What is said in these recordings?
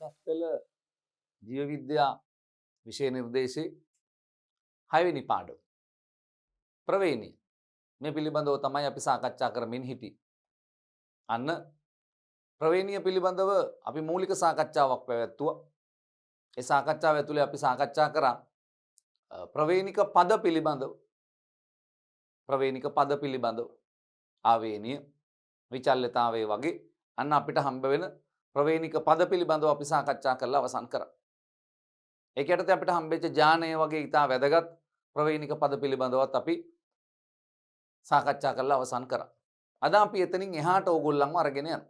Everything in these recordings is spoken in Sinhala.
පෙළ ජීව විද්‍යා විෂය නිර්දේශයේ 6 වෙනි පාඩම ප්‍රවේණිය මේ පිළිබඳව තමයි අපි සාකච්ඡා කරමින් හිටියේ. අන්න ප්‍රවේණිය පිළිබඳව අපි මූලික සාකච්ඡාවක් පැවැත්තුවා. ඒ සාකච්ඡාව ඇතුලේ අපි සාකච්ඡා කරා ප්‍රවේණික පද පිළිබඳව. ප්‍රවේණික පද පිළිබඳව ආවේනිය විචල්්‍යතාවයේ වගේ අන්න අපිට හම්බ වෙන ප්‍රවේණික පද පිළිබඳව අපි සාකච්ඡා කරලා අවසන් කරා. ඒකට අපිට හම්බෙච්ච ඥානය වගේ ඉතා වැදගත් ප්‍රවේණික පද පිළිබඳවත් අපි සාකච්ඡා කරලා අවසන් කරා. අද අපි එතනින් එහාට ඕගොල්ලන්ව අරගෙන යනවා.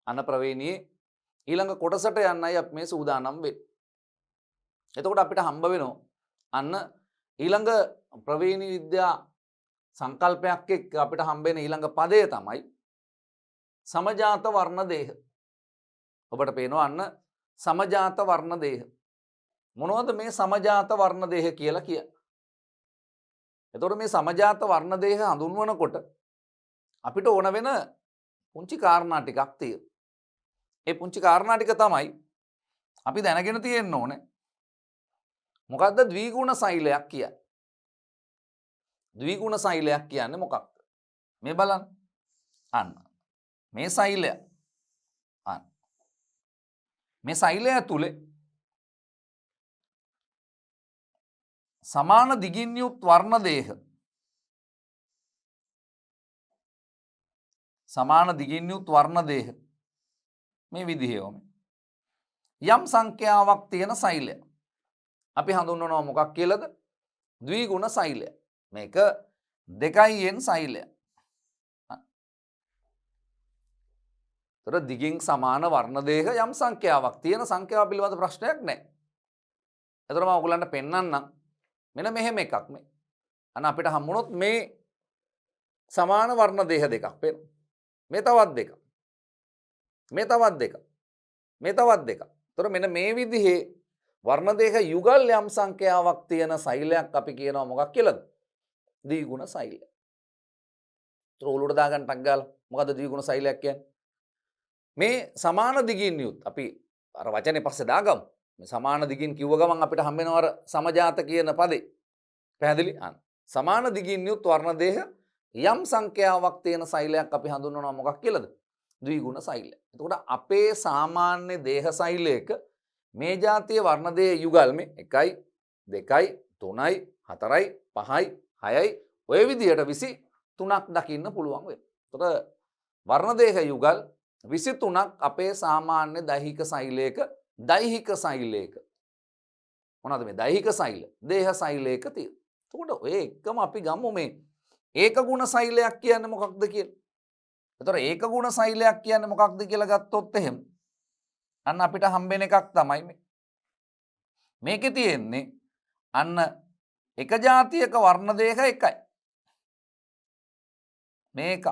අන්න ප්‍රවේණියේ ඊළඟ කොටසට යන්නයි අපි මේ සූදානම් වෙන්නේ. එතකොට අපිට හම්බ වෙනවා අන්න ඊළඟ ප්‍රවේණී විද්‍යා සංකල්පයක් එක්ක අපිට හම්බ වෙන ඊළඟ පදය තමයි සමජාත වර්ණ දේහ. ඔබට පේනවා අන්න සමජාත වර්ණ දේහ. මොනවද මේ සමජාත වර්ණ දේහ කියලා කියන්නේ? එතකොට මේ සමජාත වර්ණ දේහ හඳුන්වනකොට අපිට ඕන වෙන පුංචි කාරණා ටිකක් තියෙනවා. ඒ පුංචි කාරණා ටික තමයි අපි දැනගෙන තියෙන්න ඕනේ. මොකද්ද ද්විගුණ සෛලයක් කියන්නේ? ද්විගුණ සෛලයක් කියන්නේ මොකක්ද? මේ බලන්න. අන්න. මේ සෛලය. අන්න. මේ සෛලය ඇතුලේ සමාන දිගින් යුත් වර්ණ දේහ. සමාන දිගින් යුත් වර්ණ දේහ. මේ විදිහේම යම් සංඛ්‍යාවක් තියෙන සෛලය අපි හඳුන්වනවා මොකක් කියලාද? ද්විගුණ සෛලය. මේක 2න් සෛලය. තොර දිගින් සමාන වර්ණ දේහ යම් සංඛ්‍යාවක් තියෙන සංඛ්‍යාව පිළිබඳ ප්‍රශ්නයක් නැහැ. එතකොට මම ඔයගලන්ට පෙන්නන්නම්. මෙන්න මෙහෙම එකක් මේ. අන්න අපිට හම්බුනොත් මේ සමාන වර්ණ දේහ දෙකක් පේනවා. මේ තවත් දෙකක්. මේ තවත් දෙකක්. මේ තවත් දෙකක්. එතකොට මෙන්න මේ විදිහේ වර්ණ දේහ යුගල් යම් සංඛ්‍යාවක් තියෙන සෛලයක් අපි කියනවා මොකක් කියලාද? ද්විගුණ සෛලය. ඒතර උලුට දාගන්න ටක් ගාලා මොකද්ද ද්විගුණ සෛලයක් කියන්නේ? මේ සමාන දිගින් යුත් අපි අර වචනේ පස්සේ දාගමු. මේ සමාන දිගින් කිව්ව ගමන් අපිට හම්බ වෙනවා අර සමජාත කියන පදේ. පැහැදිලි? සමාන දිගින් යුත් වර්ණ දේහ යම් සංඛ්‍යාවක් තියෙන සෛලයක් අපි හඳුන්වනවා මොකක් කියලාද? ද්විගුණ සෛලය. එතකොට අපේ සාමාන්‍ය දේහ සෛලයක මේ જાතිය වර්ණ දේහ යුගල් මේ 1යි 2යි 3යි 4යි 5යි 6යි ඔය විදිහට 23ක් දකින්න පුළුවන් වෙනවා. එතකොට වර්ණ දේහ යුගල් 23ක් අපේ සාමාන්‍ය දෛහික සෛලයක මොනවද මේ දෛහික සෛල? දේහ සෛලයක තියෙන. එතකොට ඔය එකම අපි ගමු මේ ඒක ගුණ සෛලයක් කියන්නේ මොකක්ද කියලා. එතකොට ඒක ගුණ සෛලයක් කියන්නේ මොකක්ද කියලා ගත්තොත් එහෙම අන්න අපිට හම්බෙන එකක් තමයි මේ. මේකේ තියෙන්නේ අන්න එක જાතියක වර්ණ දේහ එකයි. මේක.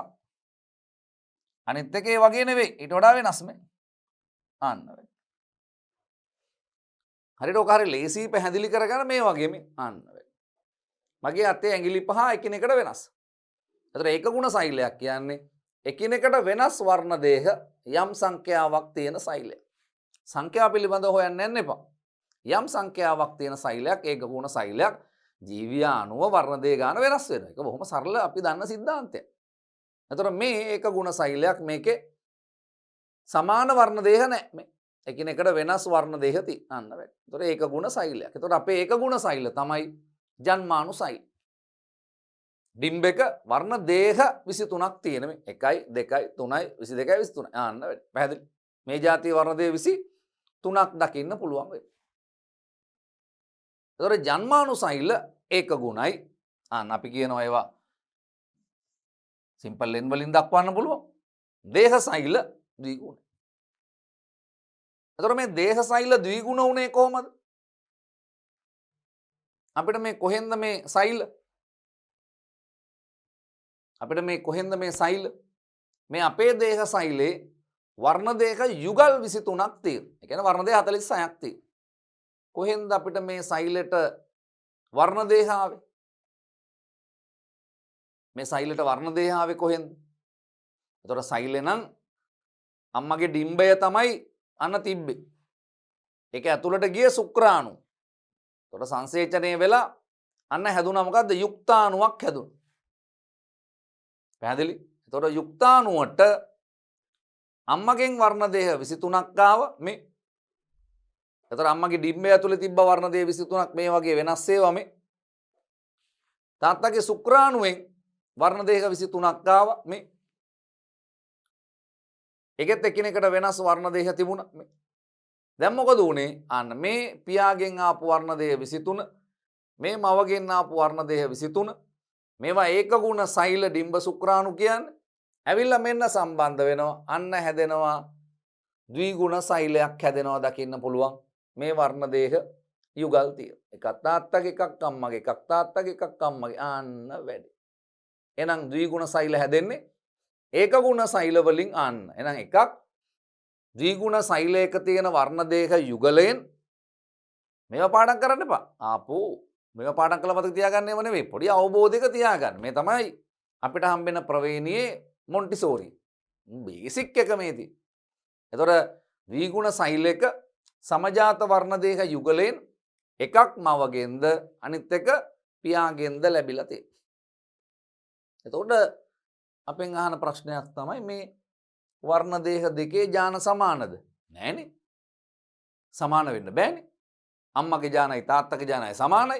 අනිත් එකේ වගේ නෙවෙයි. ඊට වඩා වෙනස් මේ. අන්න. හරියට ඔක හරි ලේසි පැහැදිලි කරගන්න මේ වගේ මේ. අන්න. මගේ අතේ ඇඟිලි පහ එකිනෙකට වෙනස්. එතකොට ඒක ගුණ සෛලයක් කියන්නේ එකිනෙකට වෙනස් වර්ණ දේහ යම් සංඛ්‍යාවක් තියෙන සෛලයක්. සංඛ්‍යාව පිළිබඳව හොයන්න යන්න එපා. යම් සංඛ්‍යාවක් තියෙන සෛලයක් ඒක ගුණ සෛලයක් ජීවියා අණුව වර්ණ දේහ ගන්න වෙනස් වෙනවා. ඒක බොහොම සරල අපි දන්න සිද්ධාන්තයක්. එතකොට මේ ඒක ගුණ සෛලයක් මේකේ සමාන වර්ණ දේහ නැහැ මේ. එකිනෙකට වෙනස් වර්ණ දේහ තියෙන්න බෑ. එතකොට ඒක ගුණ සෛලයක්. එතකොට අපේ ඒක ගුණ සෛල තමයි ජන්මානු සෛල. ඩිම්බෙක වර්ණ දේහ 23ක් තියෙන මේ 1යි 2යි 3යි 22යි 23යි. ආන්න පැහැදිලි. මේ જાතිය වර්ණ දේහ 23ක් දකින්න පුළුවන් වෙයි. එතකොට ජන්මානු සෛල ඒක ගුණයි. ආන්න අපි කියනවා ඒවා සිම්පල් ලෙන් වලින් දක්වන්න පුළුවන්. දේහ සෛල ද්විගුණ. එතකොට මේ දේහ සෛල ද්විගුණ උනේ කොහොමද? අපිට මේ කොහෙන්ද මේ සෛල? අපිට මේ කොහෙන්ද මේ සෛල? මේ අපේ දේහ සෛලේ වර්ණ දේහ යුගල් 23ක් තියෙනවා. ඒ කියන්නේ වර්ණ දේහ 46ක් තියෙනවා. කොහෙන්ද අපිට මේ සෛලෙට වර්ණ දේහ ආවේ? මේ සෛලෙට වර්ණ දේහ ආවේ කොහෙන්ද? එතකොට සෛලේ නම් අම්මගේ ඩිම්බය තමයි අන්න තිබ්බේ. ඒක ඇතුළට ගිය ශුක්‍රාණු. එතකොට සංසේචනය වෙලා අන්න හැදුනා මොකද්ද? යුක්තාණුවක් හැදුණා. පැහැදිලි? එතකොට යුක්තාණුවට අම්මගෙන් වර්ණ දේහ 23ක් ආව මේ. එතකොට අම්මගේ ඩිම්බය ඇතුලේ තිබ්බ වර්ණ දේහ 23ක් මේ වගේ වෙනස් ඒවා මේ. තාත්තගේ ශුක්‍රාණුවෙන් වර්ණ දේහ 23ක් ආව මේ. ඒකෙත් එකිනෙකට වෙනස් වර්ණ දේහ තිබුණා මේ. දැන් මොකද උනේ? අන්න මේ පියාගෙන් ආපු වර්ණ දේහ 23, මේ මවගෙන් ආපු වර්ණ දේහ 23, මේවා ඒක ගුණ සෛල ඩිම්බ ශුක්‍රාණු කියන්නේ ඇවිල්ලා මෙන්න සම්බන්ධ වෙනවා. අන්න හැදෙනවා ද්විගුණ සෛලයක් හැදෙනවා දකින්න පුළුවන්. මේ වර්ණ දේහ යුගල් තියෙන. එකක් තාත්තගේ, එකක් අම්මගේ, එකක් තාත්තගේ, එකක් අම්මගේ. අන්න වැඩි. එහෙනම් ද්විගුණ සෛල හැදෙන්නේ ඒක ගුණ සෛල වලින්. අන්න එහෙනම් එකක් ද්විගුණ සෛලයක තියෙන වර්ණ දේහ යුගලයෙන් මේවා පාඩම් කරන්න එපා. ආපෝ මේවා පාඩම් කළා මතක තියාගන්නේම නෙවෙයි. පොඩි අවබෝධයක තියාගන්න. මේ තමයි අපිට හම්බෙන ප්‍රවේණියේ මොන්ටිසෝරි. බේසික් එක මේ තියෙන්නේ. එතකොට ද්විගුණ සෛලයක සමජාත වර්ණ දේහ යුගලයෙන් එකක් මවගෙන්ද අනිත් එක පියාගෙන්ද ලැබිලා තියෙන්නේ. එතකොට අපෙන් අහන ප්‍රශ්නයක් තමයි මේ වර්ණ දේහ දෙකේ ඥාන සමානද? නෑනේ. සමාන වෙන්න බෑනේ. අම්මගේ ඥානයි තාත්තගේ ඥානයි සමානයි.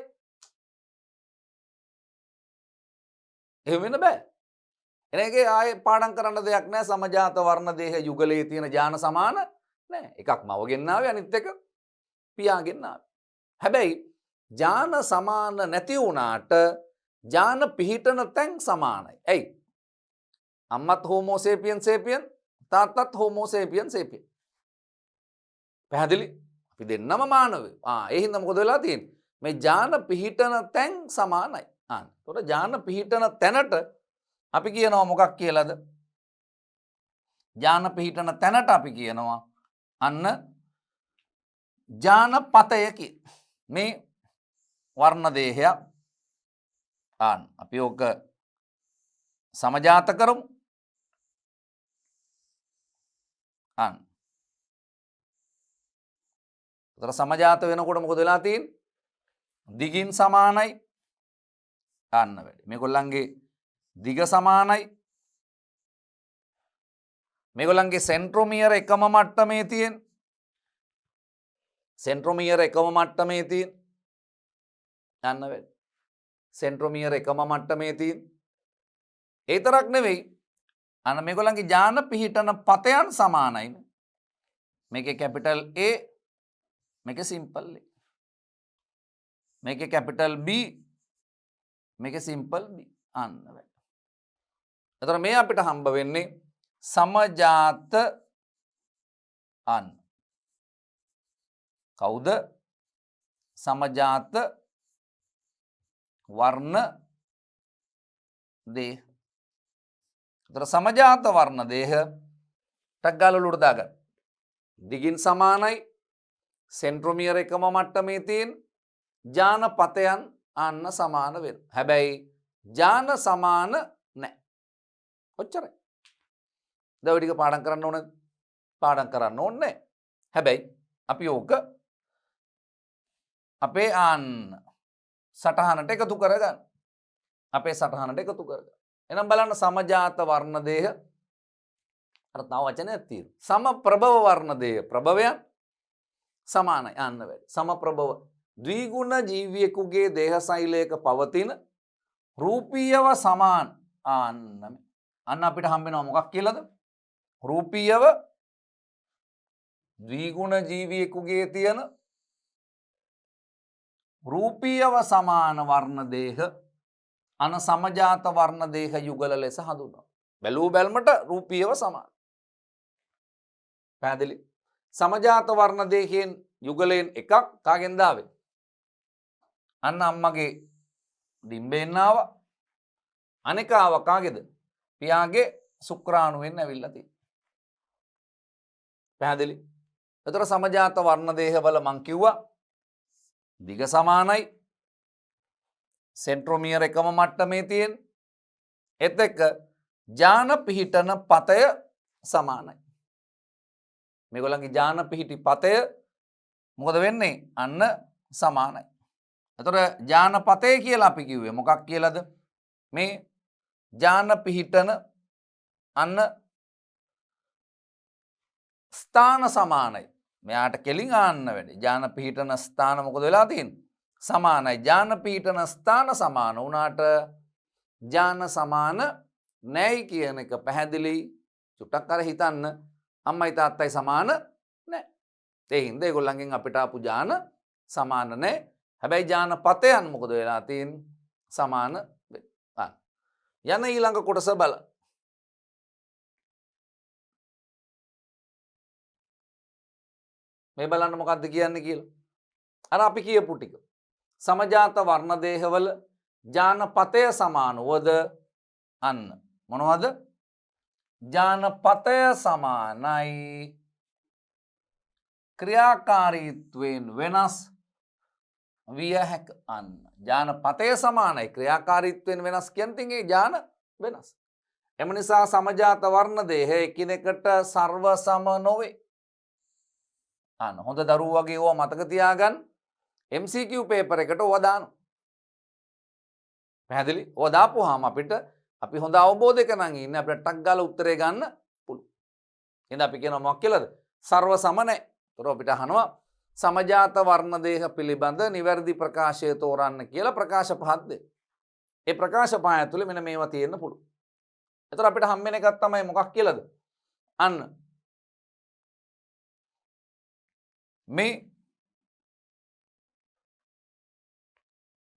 එහෙම වෙන්න බෑ. එනකේ ආයේ පාඩම් කරන්න දෙයක් නෑ. සමජාත වර්ණ දේහ යුගලයේ තියෙන ඥාන සමාන නෑ. එකක් මවගෙන් ආවේ අනිත් එක පියාගෙන් ආවේ. හැබැයි ඥාන සමාන නැති වුණාට ඥාන පිහිටන තැන් සමානයි. ඇයි? අම්මත් හෝමෝ සේපියන් සේපියන්, තාත්තත් හෝමෝ සේපියන් සේපියන්. පැහැදිලි? අපි දෙන්නම මානවයෝ. ඒ හින්දා මොකද වෙලා තියෙන්නේ? මේ ඥාන පිහිටන තැන් සමානයි. එතකොට ඥාන පිහිටන තැනට අපි කියනවා මොකක් කියලාද? ඥාන පිහිටන තැනට අපි කියනවා අන්න ඥානපතය කිය. මේ වර්ණ දේහයක් අපි ඕක සමජාත කරමු. එතකොට සමජාත වෙනකොට මොකද වෙලා තියෙන්නේ? දිගින් සමානයි. අන්න වැඩි. මේගොල්ලන්ගේ දිග සමානයි. මේගොල්ලන්ගේ සෙන්ට්‍රොමියර එකම මට්ටමේ තියෙන. සෙන්ට්‍රොමියර එකම මට්ටමේ තියෙන. අන්න වැඩි. සෙන්ට්‍රොමියර එකම මට්ටමේ තියෙන. ඒ තරක් නෙවෙයි. අන්න මේගොල්ලන්ගේ ඥාන පිහිටන පතයන් සමානයි. මේකේ කැපිටල් A, මේකේ සිම්පල් A. මේකේ කැපිටල් B, මේකේ සිම්පල් B. අන්න වැඩි. එතකොට මේ අපිට හම්බ වෙන්නේ සමජාත අන්න. කවුද? සමජාත වර්ණ දේහ. එතකොට සමජාත වර්ණ දේහ ටක් ගාලා උඩට දාගන්න. දිගින් සමානයි. සෙන්ට්‍රොමියර එකම මට්ටමේ තියෙන. ඥානපතයන් අන්න සමාන වෙන. හැබැයි ඥාන සමාන නැහැ. ඔච්චරයි. දැන් ඔය ටික පාඩම් කරන්න ඕනද? පාඩම් කරන්න ඕනේ. හැබැයි අපි ඕක අපේ අන්න සටහනට එකතු කරගන්න. අපේ සටහනට එකතු කරගන්න. එහෙනම් බලන්න සමජාත වර්ණ දේහ අර තව වචනයක් තියෙනවා. සම ප්‍රභව වර්ණ දේහ ප්‍රභවයන් සමානයි. අන්න වැඩි. සම ප්‍රභව ද්විගුණ ජීවියෙකුගේ දේහ සෛලයක පවතින රූපීයව සමාන. අන්න අපිට හම්බ වෙනවා මොකක් කියලාද? රූපීයව ද්විගුණ ජීවියෙකුගේ තියෙන රූපීයව සමාන වර්ණ දේහ අන සමජාත වර්ණ දේහ යුගල ලෙස හඳුන්වනවා. බැලූ බැල්මට රූපීයව සමාන. පැහැදිලි? සමජාත වර්ණ දේහයෙන් යුගලයෙන් එකක් කාගෙන්ද ආවේ? අන්න අම්මගේ ඩිම්බෙන් ආවා. අනෙක ආව කාගේද? පියාගේ ශුක්‍රාණුවෙන් ඇවිල්ලා තියෙනවා. පැහැදිලි? එතකොට සමජාත වර්ණ දේහවල මං කිව්වා දිග සමානයි. සෙන්ට්‍රොමියර එකම මට්ටමේ තියෙන. එත් එක්ක ඥාන පිහිටන පතය සමානයි. මේගොල්ලන්ගේ ජාන පිහිටි පතය මොකද වෙන්නේ? අන්න සමානයි. එතකොට ජානපතය කියලා අපි කිව්වේ මොකක් කියලාද? මේ ජාන පිහිටන අන්න ස්ථාන සමානයි. මෙයාට කෙලින් ආන්න වැඩි. ජාන පිහිටන ස්ථාන මොකද වෙලා තියෙන්නේ? සමානයි. ජාන පිහිටන ස්ථාන සමාන වුණාට ජාන සමාන නැයි කියන එක පැහැදිලි. චුට්ටක් අර හිතන්න අම්මයි තාත්තයි සමාන නැහැ. ඒ හින්දා ඒගොල්ලන්ගෙන් අපිට ආපු ජාන සමාන නැහැ. හැබැයි ජානපතයන් මොකද වෙලා තියෙන්නේ? සමාන වෙනවා. යන ඊළඟ කොටස බලන්න. මේ බලන්න මොකද්ද කියන්නේ කියලා. අර අපි කියපු ටික. සමජාත වර්ණ දේහවල ජානපතය සමාන වද අන්න මොනවද? ජානපතය සමානයි ක්‍රියාකාරීත්වයෙන් වෙනස් විය හැක. අන්න ජානපතය සමානයි ක්‍රියාකාරීත්වයෙන් වෙනස් කියන්නේ ඒ ජාන වෙනස්. එම නිසා සමජාත වර්ණ දේහ එකිනෙකට සර්ව සම නොවේ. අන්න හොඳ දරුවෝ වගේ ඕවා මතක තියාගන්න. MCQ පේපර් එකට ඕවා දානවා. පැහැදිලි? ඕවා දාපුවාම අපිට අපි හොඳ අවබෝධයක නම් ඉන්නේ අපිට ටක් ගාලා උත්තරේ ගන්න පුළුවන්. එහෙනම් අපි කියනවා මොකක් කියලාද? සර්ව සම නැහැ. ඒතර අපිට අහනවා සමජාත වර්ණ දේහ පිළිබඳ නිවැරදි ප්‍රකාශය තෝරන්න කියලා ප්‍රකාශ පහක් දෙන්න. ඒ ප්‍රකාශ පහ ඇතුලේ මෙන්න මේවා තියෙන්න පුළුවන්. ඒතර අපිට හම්බෙන එකක් තමයි මොකක් කියලාද? අන්න මේ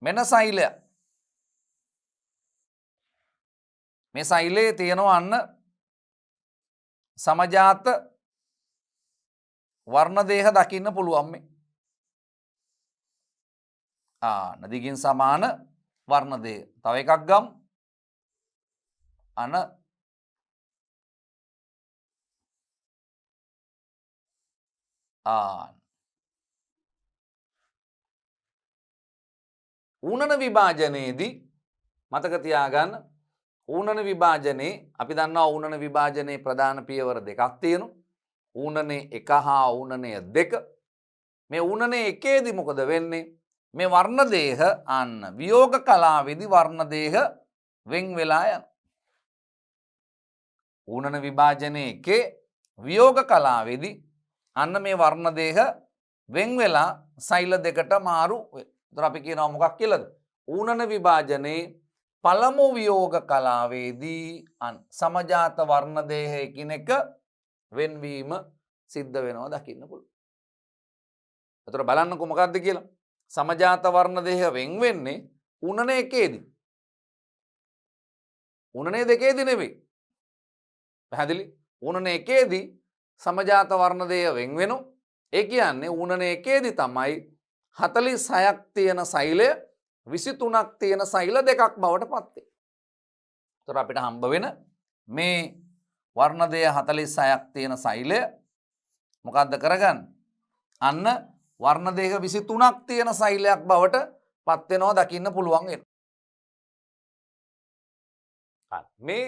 මෙන සෛලය මේ සෛලයේ තියෙනවා අන්න සමජාත වර්ණ දේහ දකින්න පුළුවන් මේ. නදිගින් සමාන වර්ණ දේහ. තව එකක් ගමු. අන ඌනන විභාජනයේදී මතක තියාගන්න ඌනන විභාජනයේ අපි දන්නවා ඌනන විභාජනයේ ප්‍රධාන පියවර දෙකක් තියෙනවා. ඌනනේ 1 හා ඌනනේ 2. මේ ඌනනේ 1ේදී මොකද වෙන්නේ? මේ වර්ණ දේහ අන්න වියෝග කලාවේදී වර්ණ දේහ වෙන් වෙලා යනවා. ඌනන විභාජනයේ 1 වියෝග කලාවේදී අන්න මේ වර්ණ දේහ වෙන් වෙලා සෛල දෙකට මාරු වෙනවා. ඒතර අපි කියනවා මොකක් කියලාද? ඌනන විභාජනයේ පළමු වියෝග කලාවේදී සමජාත වර්ණ දේහ එකිනෙක වෙන්වීම සිද්ධ වෙනවා දකින්න පුළුවන්. ඒතර බලන්නකො මොකක්ද කියලා. සමජාත වර්ණ දේහ වෙන් වෙන්නේ ඌනනේ 1ේදී. ඌනනේ 2ේදී නෙවෙයි. පැහැදිලි? ඌනනේ 1ේදී සමජාත වර්ණ දේහ වෙන් වෙනවා. ඒ කියන්නේ ඌනනේ 1ේදී තමයි 46ක් තියෙන සෛලය 23ක් තියෙන සෛල දෙකක් බවට පත් වෙන්නේ. ඒතර අපිට හම්බ වෙන මේ වර්ණ දේහ 46ක් තියෙන සෛලය මොකද්ද කරගන්න? අන්න වර්ණ දේහ 23ක් තියෙන සෛලයක් බවට පත් වෙනවා දකින්න පුළුවන් වෙනවා. මේ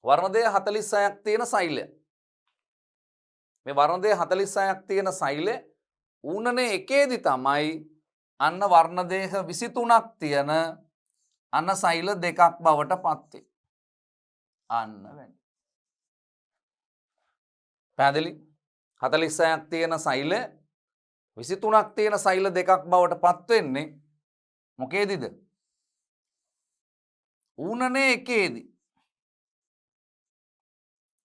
වර්ණ දේහ 46ක් තියෙන සෛලය. මේ වර්ණ දේහ 46ක් තියෙන සෛලය ඌනනේ 1ේදී තමයි අන්න වර්ණ දේහ 23ක් තියෙන අන්න සෛල දෙකක් බවට පත් වෙන්නේ. අන්න වැඩි. පැහැදිලි? 46ක් තියෙන සෛල 23ක් තියෙන සෛල දෙකක් බවට පත් වෙන්නේ මොකේදීද? ඌනනේ 1ේදී.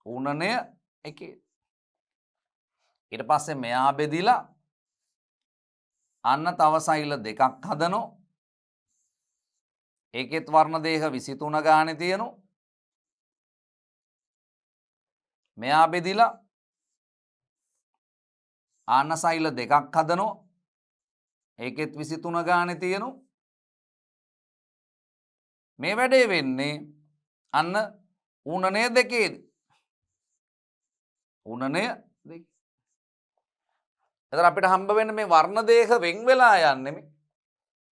ඌනනේ 1ේදී. ඊට පස්සේ මෙයා බෙදිලා අන්න තව සෛල දෙකක් හදනවා. ඒකෙත් වර්ණ දේහ 23 ගානේ තියෙනවා. මෙයා බෙදිලා ආන්න සෛල දෙකක් හදනවා. ඒකෙත් 23 ගානේ තියෙනවා. මේ වැඩේ වෙන්නේ අන්න ඌනනේ 2ේදී. ඌනනේ 2. එතන අපිට හම්බ වෙන්නේ මේ වර්ණ දේහ වෙන් වෙලා යන්නේ මේ.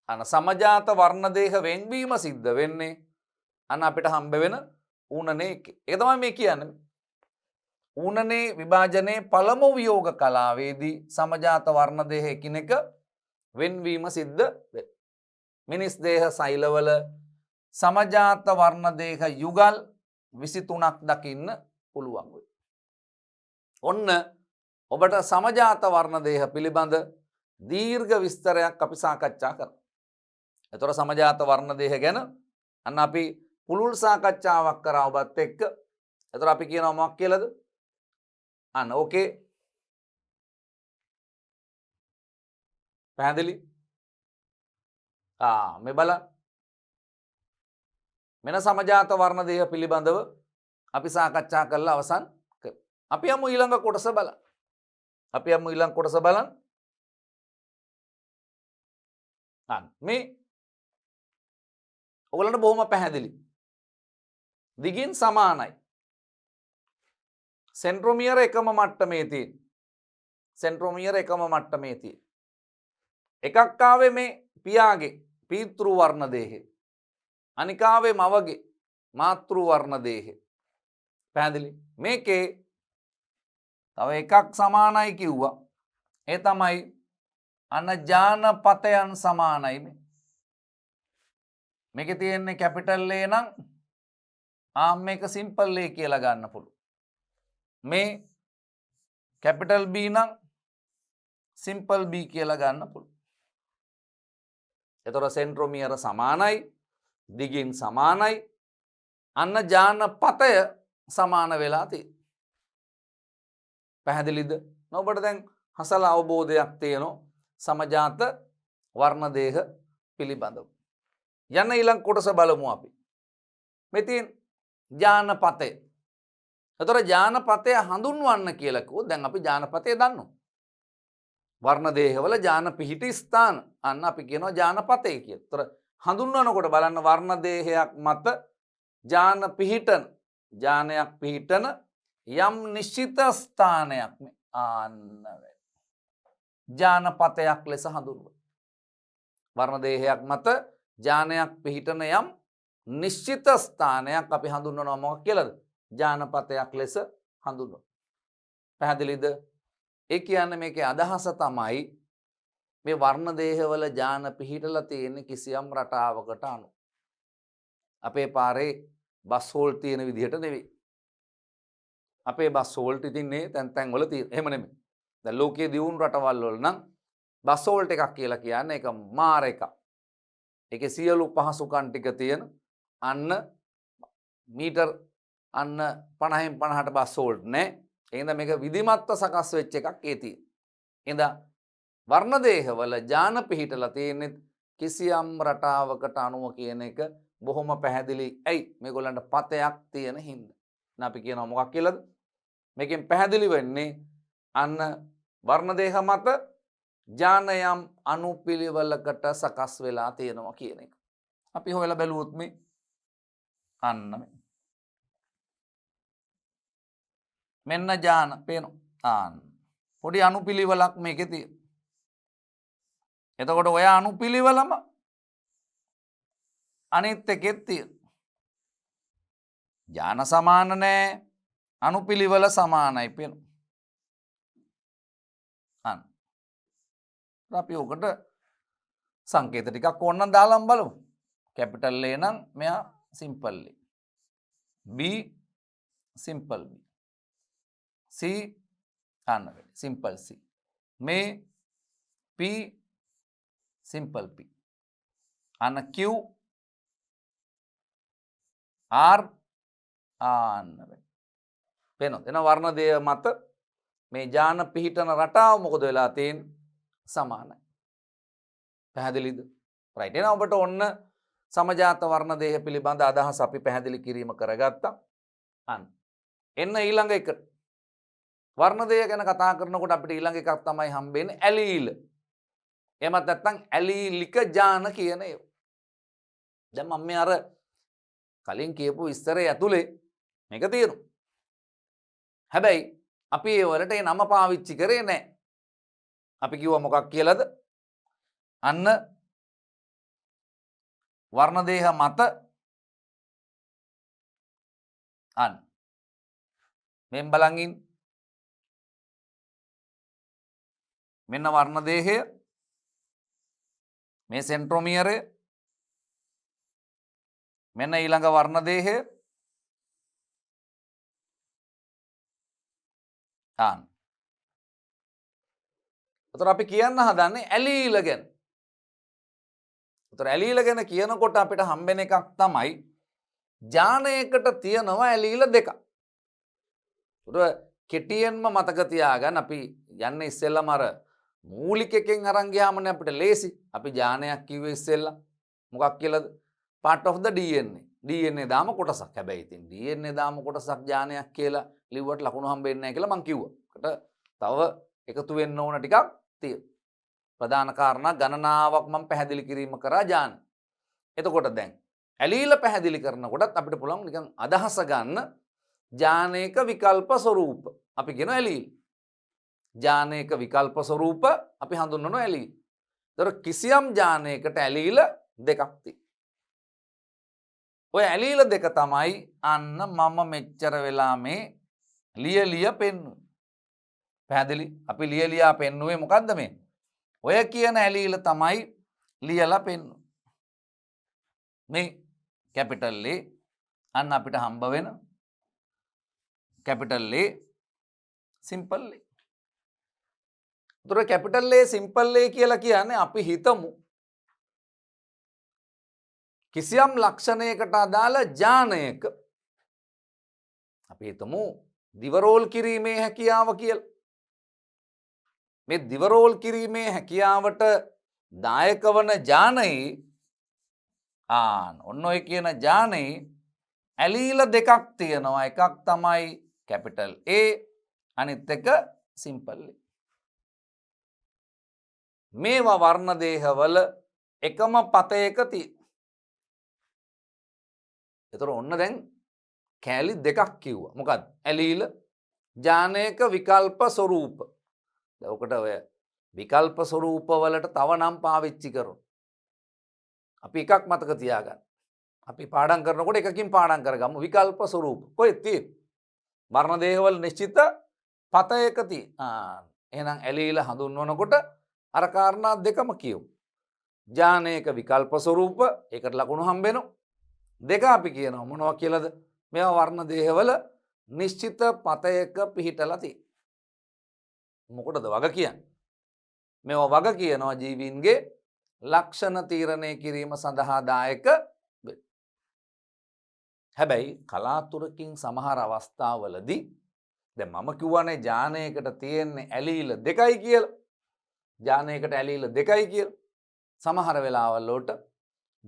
අන්න සමජාත වර්ණ දේහ වෙන්වීම සිද්ධ වෙන්නේ අන්න අපිට හම්බ වෙන ඌනනේ 1. ඒක තමයි මේ කියන්නේ. උනනේ විභාජනයේ පළමු වියෝග කලාවේදී සමජාත වර්ණ දේහ එකිනෙක වෙන්වීම සිද්ධ වෙනවා. මිනිස් දේහ සෛලවල සමජාත වර්ණ දේහ යුගල් 23ක් දකින්න පුළුවන් වෙයි. ඔන්න ඔබට සමජාත වර්ණ දේහ පිළිබඳ දීර්ඝ විස්තරයක් අපි සාකච්ඡා කරමු. එතකොට සමජාත වර්ණ දේහ ගැන අන්න අපි පුළුල් සාකච්ඡාවක් කරා ඔබත් එක්ක. එතකොට අපි කියනවා මොකක් කියලාද? අන්න ඕකේ. පැහැදිලි? මේ බලන්න. මෙන්න සමජාත වර්ණ දේහ පිළිබඳව අපි සාකච්ඡා කරලා අවසන් කරමු. අපි යමු ඊළඟ කොටස බලන්න. මේ ඔයගලන්ට බොහොම පැහැදිලි. දිගින් සමානයි. සෙන්ට්‍රොමියර එකම මට්ටමේ තියෙන. එකක් ආවේ මේ පියාගේ පීතෘ වර්ණ දේහය. අනික ආවේ මවගේ මාතෘ වර්ණ දේහය. පැහැදිලි? මේකේ තව එකක් සමානයි කිව්වා. ඒ තමයි අනජානපතයන් සමානයි මේ. මේකේ තියෙන්නේ කැපිටල් A නම් මේක සිම්පල් A කියලා ගන්න පුළුවන්. මේ කැපිටල් B නම් සිම්පල් B කියලා ගන්න පුළුවන්. එතකොට සෙන්ට්‍රොමියර සමානයි, දිගින් සමානයි, අනජානපතය සමාන වෙලා තියෙනවා. පැහැදිලිද? ඔබට දැන් හසල අවබෝධයක් තියෙනවා සමජාත වර්ණ දේහ පිළිබඳව. යන ඊළඟ කොටස බලමු අපි. මේ තියෙන ජානපතය. එතකොට ජානපතය හඳුන්වන්න කියලා කිව්වොත් දැන් අපි ජානපතය දන්නවා. වර්ණ දේහවල ජාන පිහිටි ස්ථාන අන්න අපි කියනවා ජානපතය කියලා. එතකොට හඳුන්වනකොට බලන්න වර්ණ දේහයක් මත ජානයක් පිහිටන යම් නිශ්චිත ස්ථානයක් මේ ජානපතයක් ලෙස හඳුන්වනවා. වර්ණ දේහයක් මත ජානයක් පිහිටන යම් නිශ්චිත ස්ථානයක් අපි හඳුන්වනවා මොකක් කියලාද? ජානපතයක් ලෙස හඳුන්වනවා. පැහැදිලිද? ඒ කියන්නේ මේකේ අදහස තමයි මේ වර්ණ දේහවල ජාන පිහිටලා තියෙන කිසියම් රටාවකට අනුව. අපේ පාරේ බස් හෝල් තියෙන විදිහට නෙවෙයි. අපේ බස් හෝල්ට් ඉතින් මේ තැන් වල තියෙන. එහෙම නෙමෙයි. දැන් ලෝකයේ දියුණු රටවල් වල නම් බස් හෝල්ට් එකක් කියලා කියන්නේ ඒක මාර එකක්. ඒකේ සියලු පහසුකම් ටික තියෙන අන්න මීටර් අන්න 50න් 50ට බස් හෝල්ට් නෑ. ඒ හින්දා මේක විධිමත්ව සකස් වෙච්ච එකක් ඒ තියෙන. හින්දා වර්ණ දේහවල ජාන පිහිටලා තියෙන්නේ කිසියම් රටාවකට අනුව කියන එක බොහොම පැහැදිලි. ඇයි? මේගොල්ලන්ට පතයක් තියෙන හින්දා. අපි කියනවා මොකක් කියලාද? මේකෙන් පැහැදිලි වෙන්නේ අන්න වර්ණ දේහ මත ජානයම් අනුපිළිවෙලකට සකස් වෙලා තියෙනවා කියන එක. අපි හොයලා බැලුවොත් මේ අන්න මෙන්න ජාන පේනවා. පොඩි අනුපිළිවෙලක් මේකේ තියෙනවා. එතකොට ඔය අනුපිළිවෙලම අනිත් එකෙත් තියෙනවා. ජාන සමාන නෑ, අනුපිළිවෙල සමානයි පේනවා. අපි ඔකට සංකේත ටිකක් ඕනනම් දාලා බලමු. කැපිටල් A නම් මෙයා simple A. B simple B. C simple C. මේ P සිම්පල් P. අන්න Q R පේනොත් එන වර්ණ දේහ මත මේ ජාන පිහිටන රටාව මොකද වෙලා තියෙන්නේ? සමානයි. පැහැදිලිද? රයිට්. එහෙනම් ඔබට ඔන්න සමජාත වර්ණ දේහ පිළිබඳ අදහස අපි පැහැදිලි කිරීම කරගත්තා. අන්න එන්න ඊළඟ එකට. වර්ණ දේහ ගැන කතා කරනකොට අපිට ඊළඟ එකක් තමයි හම්බෙන්නේ ඇලීල. එහෙමත් නැත්නම් ඇලීලික ජාන කියන ඒවා. දැන් මම මේ අර කලින් කියපු විස්තරය ඇතුලේ මේක තියෙනවා. හැබැයි අපි ඒ වලට ඒ නම පාවිච්චි කරේ නැහැ. අපි කිව්වා මොකක් කියලාද? අන්න වර්ණ දේහ මත මෙන් බලන් ඉන්න. මෙන්න වර්ණ දේහය, මේ සෙන්ට්‍රොමියරය, මෙන්න ඊළඟ වර්ණ දේහය. ආන්න. එතකොට අපි කියන්න හදන්නේ ඇලීල ගැන. එතකොට ඇලීල ගැන කියනකොට අපිට හම්බෙන එකක් තමයි ජානයකට තියෙනවා ඇලීල දෙකක්. එතකොට කෙටියෙන්ම මතක තියාගන්න අපි යන්නේ ඉස්සෙල්ලාම අර මූලික එකෙන් අරන් ගියාමනේ අපිට ලේසි. අපි ජානයක් කිව්වේ ඉස්සෙල්ලා මොකක් කියලාද? part of the DNA. DNA දාම කොටසක්. හැබැයි ඉතින් DNA දාම කොටසක් ජානයක් කියලා ලිව්වට ලකුණු හම්බෙන්නේ නැහැ කියලා මං කිව්වා. ඒකට තව එකතු වෙන්න ඕන ටිකක් තියෙනවා. ප්‍රධාන කාරණා ගණනාවක් මම පැහැදිලි කිරීම කරා ජාන. එතකොට දැන් ඇලීල පැහැදිලි කරනකොටත් අපිට පුළුවන් නිකන් අදහස ගන්න ජානයක විකල්ප ස්වරූප. අපි කියනවා ඇලීල. ජානයක විකල්ප ස්වරූප අපි හඳුන්වනවා ඇලීල. ඒතර කිසියම් ජානයකට ඇලීල දෙකක් තියෙනවා. ඔය ඇලීල දෙක තමයි අන්න මම මෙච්චර වෙලා මේ ලියලිය පෙන්නුවේ. පැහැදිලි? අපි ලියලියා පෙන්නුවේ මොකද්ද මේ? ඔය කියන ඇලීල තමයි ලියලා පෙන්නුවේ. මේ කැපිටල් A අන්න අපිට හම්බ වෙන කැපිටල් A සිම්පල් A. උතර කැපිටල් A සිම්පල් A කියලා කියන්නේ අපි හිතමු කිසියම් ලක්ෂණයකට අදාළ ජානයක අපි හිතමු දිවරෝල් කිරීමේ හැකියාව කියලා. මේ දිවරෝල් කිරීමේ හැකියාවට දායක වන ජානයේ ඔන්න ඔය කියන ජානයේ ඇලීල දෙකක් තියෙනවා. එකක් තමයි කැපිටල් A අනිත් එක සිම්පල් A. මේවා වර්ණ දේහවල එකම පතයක තියෙනවා. එතකොට ඔන්න දැන් කෑලි දෙකක් කිව්වා. මොකක්ද? ඇලීල ජානයක විකල්ප ස්වරූප. දැන් ඔකට ඔය විකල්ප ස්වරූප වලට තව නම් පාවිච්චි කරමු. අපි එකක් මතක තියාගන්න. අපි පාඩම් කරනකොට එකකින් පාඩම් කරගමු. විකල්ප ස්වරූප. කොහෙද තියෙන්නේ? වර්ණ දේහවල නිශ්චිත පතයක තියෙන. එහෙනම් ඇලීල හඳුන්වනකොට අර කාරණා දෙකම කියමු. ජානයක විකල්ප ස්වරූප ඒකට ලකුණු හම්බ වෙනවා. දෙක අපි කියනවා මොනවා කියලාද? මේවා වර්ණ දේහවල නිශ්චිත පතයක පිහිටලා තියෙනවා. මොකටද වග කියන්නේ? මේවා වග කියනවා ජීවීන්ගේ ලක්ෂණ තීරණය කිරීම සඳහා දායක වෙන. හැබැයි කලාතුරකින් සමහර අවස්ථාවලදී දැන් මම කිව්වනේ ජානයකට තියෙන්නේ ඇලීල දෙකයි කියලා. ජානයකට ඇලීල දෙකයි කියලා. සමහර වෙලාවල් වලට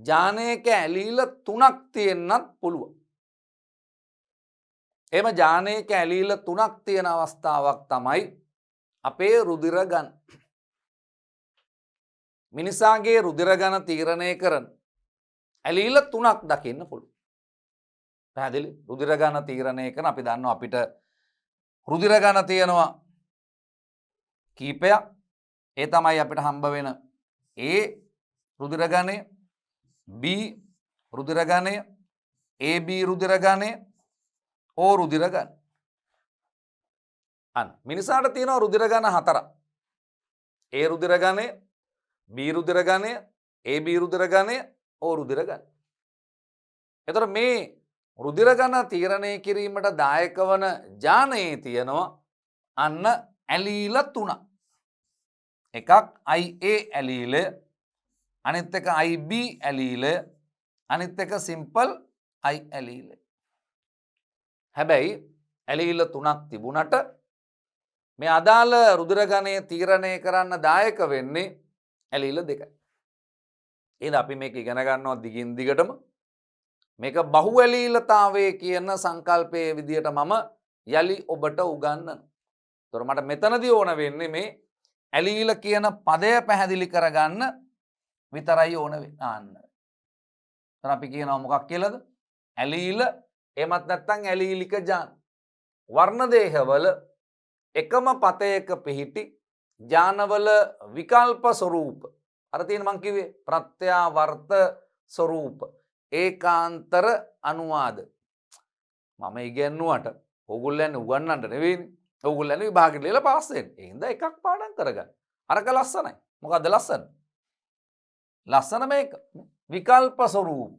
ජානයක ඇලීල 3ක් තියෙන්නත් පුළුවන්. එහෙම ජානයක ඇලීල 3ක් තියෙන අවස්ථාවක් තමයි අපේ රුධිර ගණ. මිනිසාගේ රුධිර ගණ තීරණය කරන ඇලීල 3ක් දකින්න පුළුවන්. පැහැදිලි? රුධිර ගණ තීරණය කරන අපි දන්නවා අපිට රුධිර ගණ තියෙනවා කීපයක්. ඒ තමයි අපිට හම්බ වෙන A රුධිර ගණය, B රුධිර ගණය, AB රුධිර ගණය, O රුධිර ගණය. මිනිසාට තියෙනවා රුධිර ගණ 4ක්. A රුධිර ගණය, B රුධිර ගණය, AB රුධිර ගණය, O රුධිර ගණය. එතකොට මේ රුධිර ගණ තීරණය කිරීමට දායක වන ජානයේ තියෙනවා අන්න ඇලීල 3ක්. එකක් IA ඇලීල, අනිත් එක IB ඇලීල, අනිත් එක සිම්පල් I ඇලීල. හැබැයි ඇලීල 3ක් තිබුණට මේ අදාළ රුධිර ගණය තීරණය කරන්න දායක වෙන්නේ ඇලීල 2යි. එහෙනම් අපි මේක ඉගෙන ගන්නවා දිගින් දිගටම. මේක බහු ඇලීලතාවය කියන සංකල්පයේ විදියට මම යලි ඔබට උගන්වනවා. ඒතර මට මෙතනදී ඕන වෙන්නේ මේ ඇලීල කියන පදය පැහැදිලි කරගන්න විතරයි ඕන වෙන්නේ. එතන අපි කියනවා මොකක් කියලාද? ඇලීල එමත් නැත්නම් ඇලීලික ජාන. වර්ණ දේහවල එකම පතයක පිහිටි ජානවල විකල්ප ස්වරූප. අර තියෙන මං කිව්වේ ප්‍රත්‍යාවර්ත ස්වරූප. ඒකාන්තර අනුවාද. මම ඉගෙනුවට ඕගොල්ලන් උගන්නන්න නෙවෙයිනේ. ඕගොල්ලන් විභාගෙට ලියලා පාස් වෙන්න. ඒ හින්දා එකක් පාඩම් කරගන්න. අරක ලස්සනයි. මොකද්ද ලස්සන? ලස්සන මේක. විකල්ප ස්වරූප.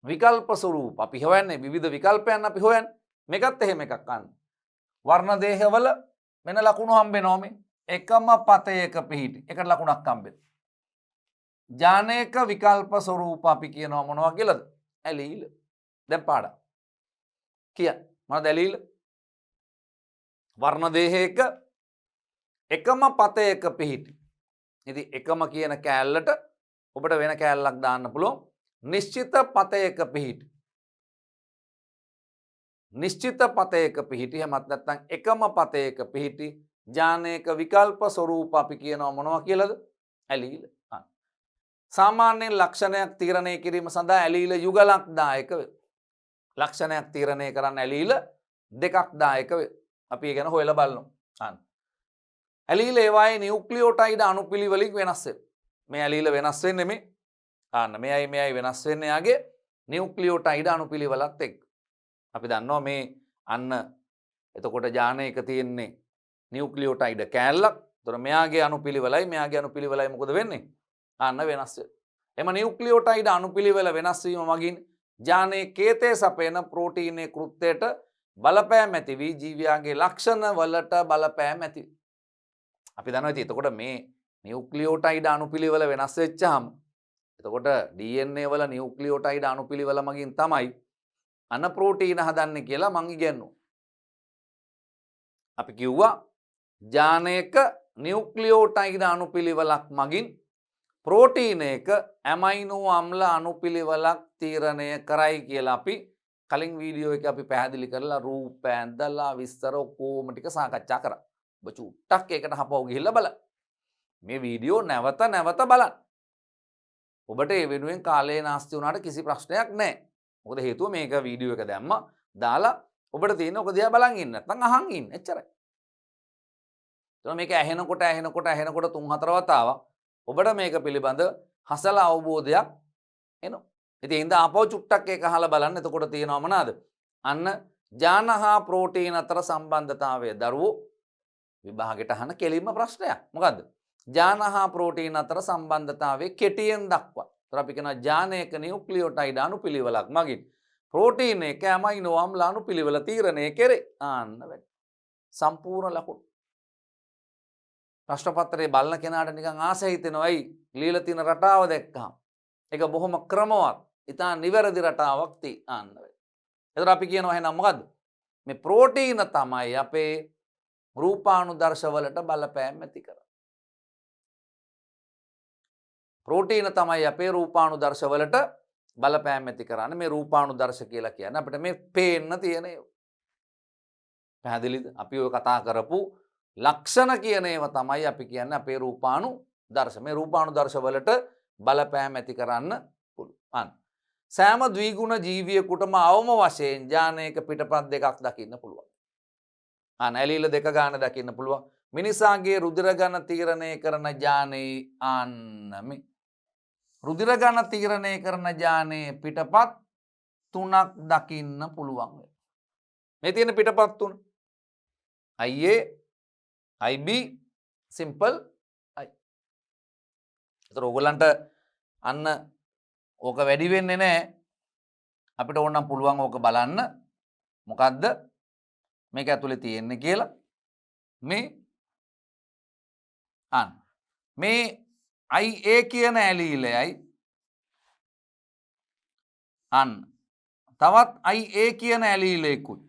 විකල්ප ස්වරූප අපි හොයන්නේ විවිධ විකල්පයන් අපි හොයන්නේ. මේකත් එහෙම එකක් ගන්න. වර්ණ දේහවල වෙන ලකුණු හම්බෙනවා මේ. එකම පතයක පිහිටි. එකට ලකුණක් හම්බෙනවා. ජානේක විකල්ප ස්වරූප අපි කියනවා මොනවා කියලාද? ඇලීල. දැන් පාඩම්. කියන්න. මොනවද ඇලීල? වර්ණ දේහයක එකම පතයක පිහිටි. ඉතින් එකම කියන කෑල්ලට ඔබට වෙන කෑල්ලක් දාන්න පුළුවන්. නිශ්චිත පතයක පිහිටි. නිශ්චිත පතයක පිහිටි එහෙමත් නැත්නම් එකම පතයක පිහිටි ජානේක විකල්ප ස්වරූප අපි කියනවා මොනවා කියලාද? ඇලීල. සාමාන්‍යයෙන් ලක්ෂණයක් තීරණය කිරීම සඳහා ඇලීල යුගලක් දායක වේ. ලක්ෂණයක් තීරණය කරන්න ඇලීල දෙකක් දායක වේ. අපි ඒ ගැන හොයලා බලනවා. ඇලීල ඒවායේ නියුක්ලියෝටයිඩ අණුපිළිවෙලින් වෙනස් වෙනවා. මේ ඇලීල වෙනස් වෙන්නේ මේ මෙයයි වෙනස් වෙන්නේ යාගේ නියුක්ලියෝටයිඩ අණුපිළිවෙලත් එක්ක. අපි දන්නවා මේ අන්න එතකොට ජානයක තියෙන්නේ නියුක්ලියෝටයිඩ කෑල්ලක්. එතකොට මෙයාගේ අණුපිළිවෙලයි මෙයාගේ අණුපිළිවෙලයි මොකද වෙන්නේ? අන්න වෙනස් වෙනවා. එම නියුක්ලියෝටයිඩ අණුපිළිවෙල වෙනස් වීම මගින් ජානයේ කේතේ සපයන ප්‍රෝටීනයේ කෘත්‍යයට බලපෑම් ඇති වී ජීවියාගේ ලක්ෂණ වලට බලපෑම් ඇති. අපි දන්නවා ඉතින් එතකොට මේ නියුක්ලියෝටයිඩ අණුපිළිවෙල වෙනස් වෙච්චාම එතකොට DNA වල නියුක්ලියෝටයිඩ අණුපිළිවෙල මගින් තමයි අන්න ප්‍රෝටීන හදන්නේ කියලා මං ඉගෙනුවා. අපි කිව්වා ජානයක නියුක්ලියෝටයිඩ අණුපිළිවෙලක් මගින් ප්‍රෝටීනයක ඇමයිනෝ අම්ල අණුපිළිවෙලක් තීරණය කරයි කියලා අපි කලින් වීඩියෝ එකේ අපි පැහැදිලි කරලා රූප ඇඳලා විස්තර ඔක්කොම ටික සාකච්ඡා කරා. ඔබ චුට්ටක් ඒකට හපව ගිහිල්ලා බලන්න. මේ වීඩියෝ නැවත බලන්න. ඔබට ඒ වෙනුවෙන් කාලය නාස්ති වුණාට කිසි ප්‍රශ්නයක් නැහැ. මොකද හේතුව මේක වීඩියෝ එක දැම්මා දාලා ඔබට තියෙන ඔක දිහා බලන් ඉන්න නැත්නම් අහන් ඉන්න එච්චරයි. එතකොට මේක ඇහෙනකොට තුන් හතර වතාවක් ඔබට මේක පිළිබඳ හසල අවබෝධයක් එනවා. ඉතින් ඉඳ ආපහු චුට්ටක් ඒක අහලා බලන්න. එතකොට තියෙනවා මොනවාද? අන්න ජාන හා ප්‍රෝටීන අතර සම්බන්ධතාවය දරුවෝ විභාගෙට අහන කෙලින්ම ප්‍රශ්නයක්. මොකද්ද? ජාන හා ප්‍රෝටීන අතර සම්බන්ධතාවය කෙටියෙන් දක්වා. ඒතර අපි කියනවා ජානයක නියුක්ලියෝටයිඩ අණුපිළිවෙලක් මගින් ප්‍රෝටීනයක ඇමයිනෝ අම්ල අණුපිළිවෙල තීරණය කෙරේ. ආන්න වැඩි. සම්පූර්ණ ලකුණු. ප්‍රශ්න පත්‍රයේ බලන කෙනාට නිකන් ආසයි හිතෙනවා. අයි লীලා තියෙන රටාව දැක්කම. ඒක බොහොම ක්‍රමවත්. ඉතා නිවැරදි රටාවක් තියන්න වෙයි. එතකොට අපි කියනවා එහෙනම් මොකද්ද? මේ ප්‍රෝටීන තමයි අපේ රූපාණුදර්ශ වලට බලපෑම් ඇති කරන්නේ. ප්‍රෝටීන තමයි අපේ රූපාණුදර්ශ වලට බලපෑම් ඇති කරන්නේ. මේ රූපාණුදර්ශ කියලා කියන්නේ අපිට මේ පේන්න තියෙන ඒවා. පැහැදිලිද? අපි ඔය කතා කරපු ලක්ෂණ කියන ඒවා තමයි අපි කියන්නේ අපේ රූපාණුදර්ශ. මේ රූපාණුදර්ශ වලට බලපෑම් ඇති කරන්න පුළුවන්. සෑම ද්විගුණ ජීවියෙකුටම අවම වශයෙන් ජානයක පිටපත් දෙකක් දකින්න පුළුවන්. ඇලීල දෙක ගාන දකින්න පුළුවන්. මිනිසාගේ රුධිර ගණ තීරණය කරන ජානයේ ආන්නමි. රුධිර ගණ තීරණය කරන ජානයේ පිටපත් 3ක් දකින්න පුළුවන්. මේ තියෙන පිටපත් 3. IA, IB, simple I. ඒතර ඕගලන්ට අන්න ඕක වැඩි වෙන්නේ නැහැ. අපිට ඕනම් පුළුවන් ඕක බලන්න. මොකද්ද මේක ඇතුලේ තියෙන්නේ කියලා. මේ IA කියන ඇලීලයයි තවත් IA කියන ඇලීලයකුයි.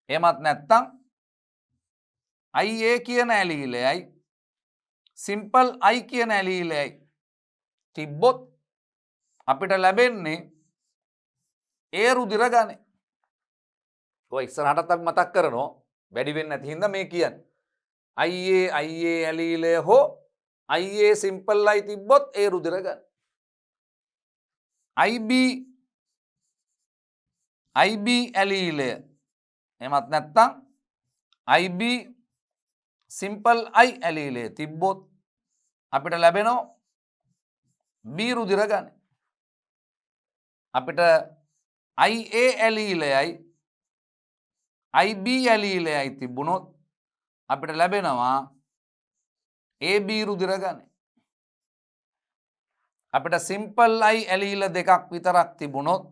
එහෙමත් නැත්නම් IA කියන ඇලීලයයි simple I කියන ඇලීලයයි තිබ්බොත් අපිට ලැබෙන්නේ ඒ රුධිර ගණය. ඔය ඉස්සරහටත් අපි මතක් කරනවා වැඩි වෙන්නේ නැති හින්දා මේ කියන්නේ. IA ඇලීලය හෝ IA simple I තිබ්බොත් ඒ රුධිර ගණය. IB ඇලීලය එහෙමත් නැත්නම් IB simple I ඇලීලය තිබ්බොත් අපිට ලැබෙනවා B රුධිර ගණය. අපිට IA ඇලීලයයි IB ඇලීලයයි තිබුණොත් අපිට ලැබෙනවා AB රුධිර ගණය. අපිට සිම්පල් I ඇලීල දෙකක් විතරක් තිබුණොත්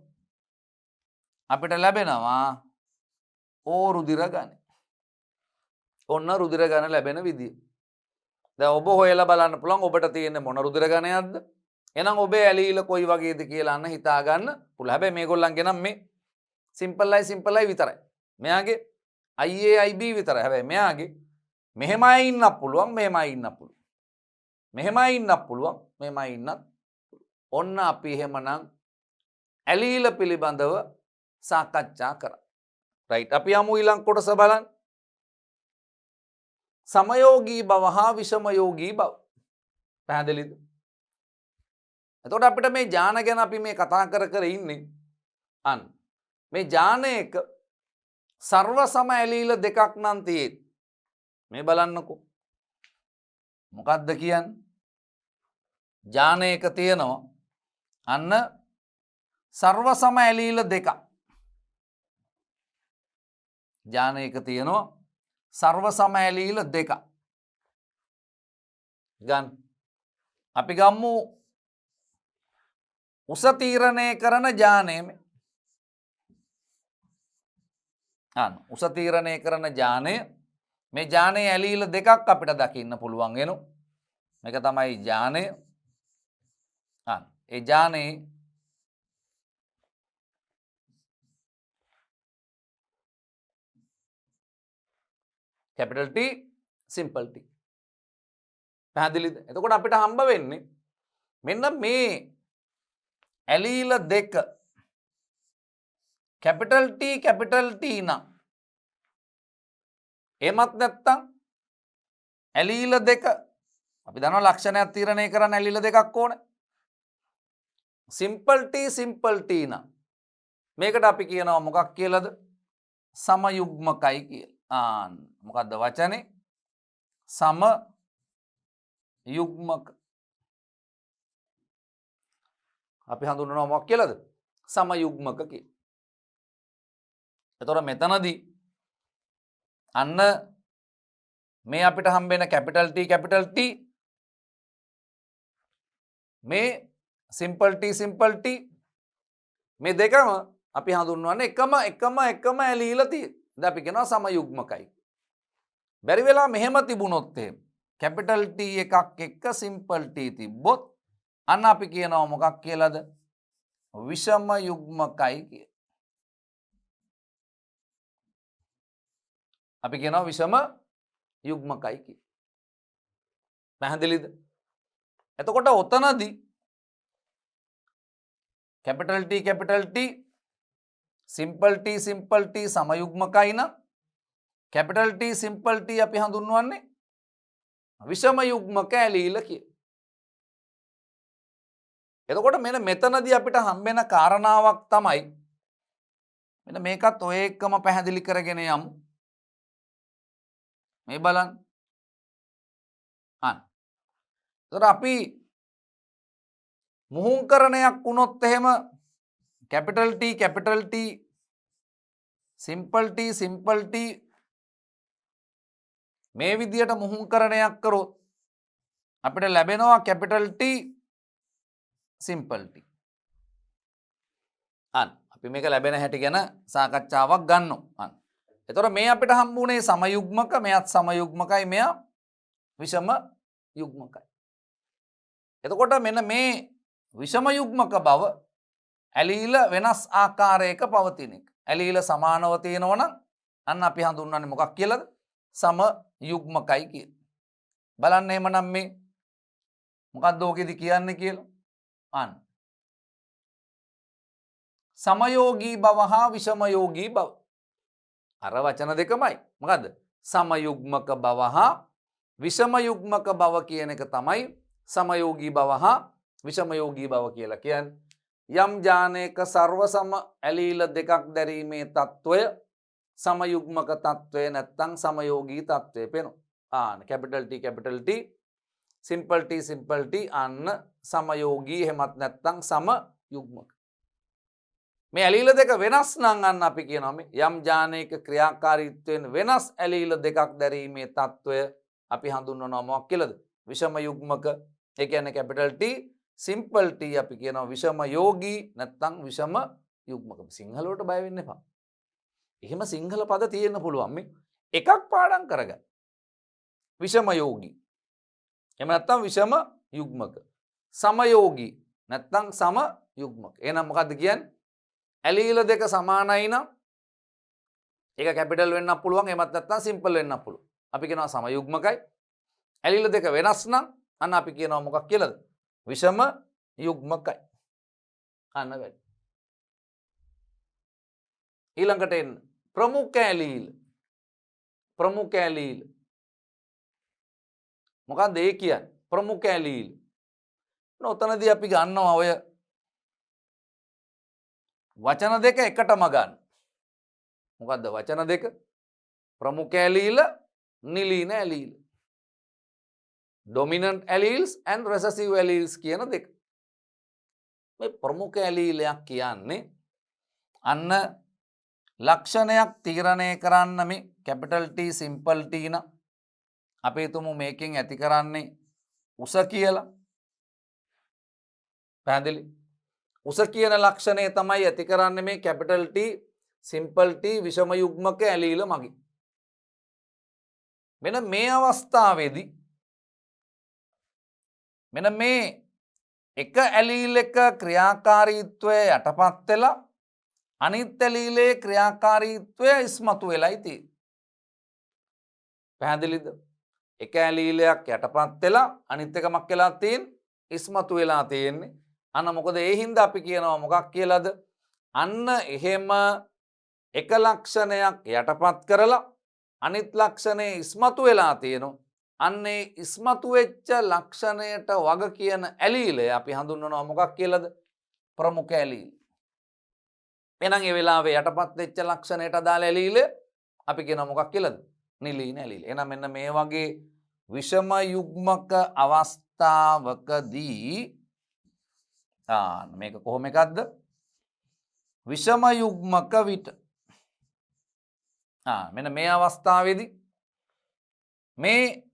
අපිට ලැබෙනවා O රුධිර ගණය. ඔන්න රුධිර ගණන ලැබෙන විදිය. දැන් ඔබ හොයලා බලන්න පුළුවන් ඔබට තියෙන්නේ මොන රුධිර ගණයක්ද? එහෙනම් ඔබේ ඇලීල කොයි වගේද කියලා අන්න හිතා ගන්න පුළුවන්. හැබැයි මේගොල්ලන්ගේ නම් මේ සිම්පල් I විතරයි. මෙයාගේ IA IB විතරයි. හැබැයි මෙයාගේ මෙහෙමයි ඉන්නත් පුළුවන්, මෙහෙමයි ඉන්නත් පුළුවන්. මෙහෙමයි ඉන්නත් පුළුවන්, මෙහෙමයි ඉන්නත්. ඔන්න අපි එහෙමනම් ඇලීල පිළිබඳව සාකච්ඡා කරා. රයිට්. අපි යමු ඊළඟ කොටස බලන්න. සමයෝගී බව හා විෂමයෝගී බව. පැහැදිලිද? එතකොට අපිට මේ ඥාන ගැන අපි මේ කතා කර ඉන්නේ. අන්න මේ ඥානයක සර්ව සම ඇලීල දෙකක් නම් තියෙත්. මේ බලන්නකෝ. මොකක්ද කියන්නේ? ඥානයක තියෙනවා අන්න සර්ව සම ඇලීල දෙකක්. ඥානයක තියෙනවා සර්ව සම ඇලීල දෙකක්. ගන්න. අපි ගම්මු උස තීරණය කරන ඥානය. උස තීරණය කරන ඥානය මේ ඥානයේ ඇලීල දෙකක් අපිට දකින්න පුළුවන් වෙනවා. මේක තමයි ඥානය. ඒ ඥානයේ capital T simple T. පැහැදිලිද? එතකොට අපිට හම්බ වෙන්නේ මෙන්න මේ ඇලීල දෙක capital T නම් එමත් නැත්තම් ඇලීල දෙක අපි දන්නවා ලක්ෂණයක් තීරණය කරන්න ඇලීල දෙකක් ඕනේ. simple T නම් මේකට අපි කියනවා මොකක් කියලාද? සමයුග්මකයි කියලා. මොකද්ද වචනේ? සමයුග්මක. අපි හඳුන්වනවා මොකක් කියලාද? සමයුග්මක කියලා. එතකොට මෙතනදී අන්න මේ අපිට හම්බෙන capital T මේ simple T මේ දෙකම අපි හඳුන්වන්නේ එකම ඇලීල තියෙන. දැන් අපි කියනවා සමයුග්මකයි. බැරි වෙලා මෙහෙම තිබුණොත් එහෙම capital T එකක් එක්ක simple T තිබ්බොත් අන්න අපි කියනවා මොකක් කියලාද? විෂම යුග්මකයි කියලා. අපි කියනවා විෂම යුග්මකයි කියලා. පැහැදිලිද? එතකොට ඔතනදී capital T simple T සමයුග්මකයි නම් capital T simple T අපි හඳුන්වන්නේ විෂම යුග්මක ඇලීල කියලා. එතකොට මෙන්න මෙතනදී අපිට හම්බෙන කාරණාවක් තමයි මෙන්න මේකත් ඔය එක්කම පැහැදිලි කරගෙන යමු. මේ බලන්න. එතකොට අපි මුහුංකරණයක් වුණොත් එහෙම capital T simple T මේ විදියට මුහුංකරණයක් කරොත් අපිට ලැබෙනවා capital T simple T. අපි මේක ලැබෙන හැටි ගැන සාකච්ඡාවක් ගන්නවා. එතකොට මේ අපිට හම්බුනේ සමයුග්මක, මෙයත් සමයුග්මකයි, මෙයා විෂම යුග්මකයි. එතකොට මෙන්න මේ විෂම යුග්මක බව ඇලීල වෙනස් ආකාරයක පවතින එක. ඇලීල සමානව තියෙනවා නම් අන්න අපි හඳුන්වන්නේ මොකක් කියලාද? සම යුග්මකයි කියලා. බලන්න එහෙමනම් මේ මොකක්ද ඕකෙදි කියන්නේ කියලා. සමයෝගී බව හා විෂමයෝගී බව. අර වචන දෙකමයි. මොකද්ද? සමයුග්මක බව හා විෂමයුග්මක බව කියන එක තමයි සමයෝගී බව හා විෂමයෝගී බව කියලා කියන්නේ. යම් ඥානයක සර්ව සම ඇලීල දෙකක් දැරීමේ తত্ত্বය සමයුග්මක తত্ত্বය නැත්නම් සමයෝගී తত্ত্বය පෙනුන. capital T simple T අන්න සමයෝගී එහෙමත් නැත්නම් සමයුග්මක. මේ ඇලීල දෙක වෙනස් නම් අන්න අපි කියනවා මේ යම් ජානයක ක්‍රියාකාරීත්වයෙන් වෙනස් ඇලීල දෙකක් දැරීමේ తত্ত্বය අපි හඳුන්වනවා මොකක් කියලාද? විෂම යුග්මක. ඒ කියන්නේ කැපිටල් T සිම්පල් T අපි කියනවා විෂම යෝගී නැත්නම් විෂම යුග්මක. සිංහල වලට බය වෙන්න එපා. එහෙම සිංහල පද තියෙන්න පුළුවන් මේ. එකක් පාඩම් කරගන්න. විෂම යෝගී. එහෙම නැත්නම් විෂම යුග්මක. සමයෝගී නැත්නම් සම යුග්මක. එහෙනම් මොකද්ද කියන්නේ? ඇලීල දෙක සමානයි නම් ඒක කැපිටල් වෙන්නත් පුළුවන් එහෙමත් නැත්නම් සිම්පල් වෙන්නත් පුළුවන්. අපි කියනවා සමයුග්මකයි. ඇලීල දෙක වෙනස් නම් අන්න අපි කියනවා මොකක් කියලාද? විෂම යුග්මකයි. අන්න වැඩි. ඊළඟට එන්න ප්‍රමුඛ ඇලීල. ප්‍රමුඛ ඇලීල. මොකක්ද ඒ කියන්නේ? ප්‍රමුඛ ඇලීල. ඔතනදී අපි ගන්නවා ඔය වචන දෙක එකටම ගන්න. මොකද්ද වචන දෙක? ප්‍රමුඛ ඇලීල, නිලීන ඇලීල. dominant alleles and recessive alleles කියන දෙක. මේ ප්‍රමුඛ ඇලීලයක් කියන්නේ අන්න ලක්ෂණයක් තීරණය කරන්න මේ capital T simple T න අපි හිතමු මේකෙන් ඇති කරන්නේ උස කියලා. පැහැදිලි? උස කියන ලක්ෂණය තමයි ඇති කරන්නේ මේ capital T simple T විෂම යුග්මක ඇලීල මගින්. මෙන්න මේ අවස්ථාවේදී මෙන්න මේ එක ඇලීල් එක ක්‍රියාකාරීත්වය යටපත් වෙලා අනිත් ඇලීලේ ක්‍රියාකාරීත්වය ඉස්මතු වෙලයි තියෙන්නේ. පැහැදිලිද? එක ඇලීලයක් යටපත් වෙලා අනිත් එක මක් වෙලා තියෙන්නේ? ඉස්මතු වෙලා තියෙන්නේ. අන්න මොකද ඒ හින්දා අපි කියනවා මොකක් කියලාද? අන්න එහෙම එක ලක්ෂණයක් යටපත් කරලා අනිත් ලක්ෂණේ ඉස්මතු වෙලා තියෙනවා. අන්නේ ඉස්මතු වෙච්ච ලක්ෂණයට වග කියන ඇලීලය අපි හඳුන්වනවා මොකක් කියලාද? ප්‍රමුඛ ඇලීල. එහෙනම් ඒ වෙලාවේ යටපත් වෙච්ච ලක්ෂණයට අදාළ ඇලීල අපි කියනවා මොකක් කියලාද? නිලීන ඇලීල. එහෙනම් මෙන්න මේ වගේ විෂම යුග්මක අවස්ථාවකදී මේක කොහොම එකක්ද? විෂම යුග්මක විට මෙන්න මේ අවස්ථාවේදී මේ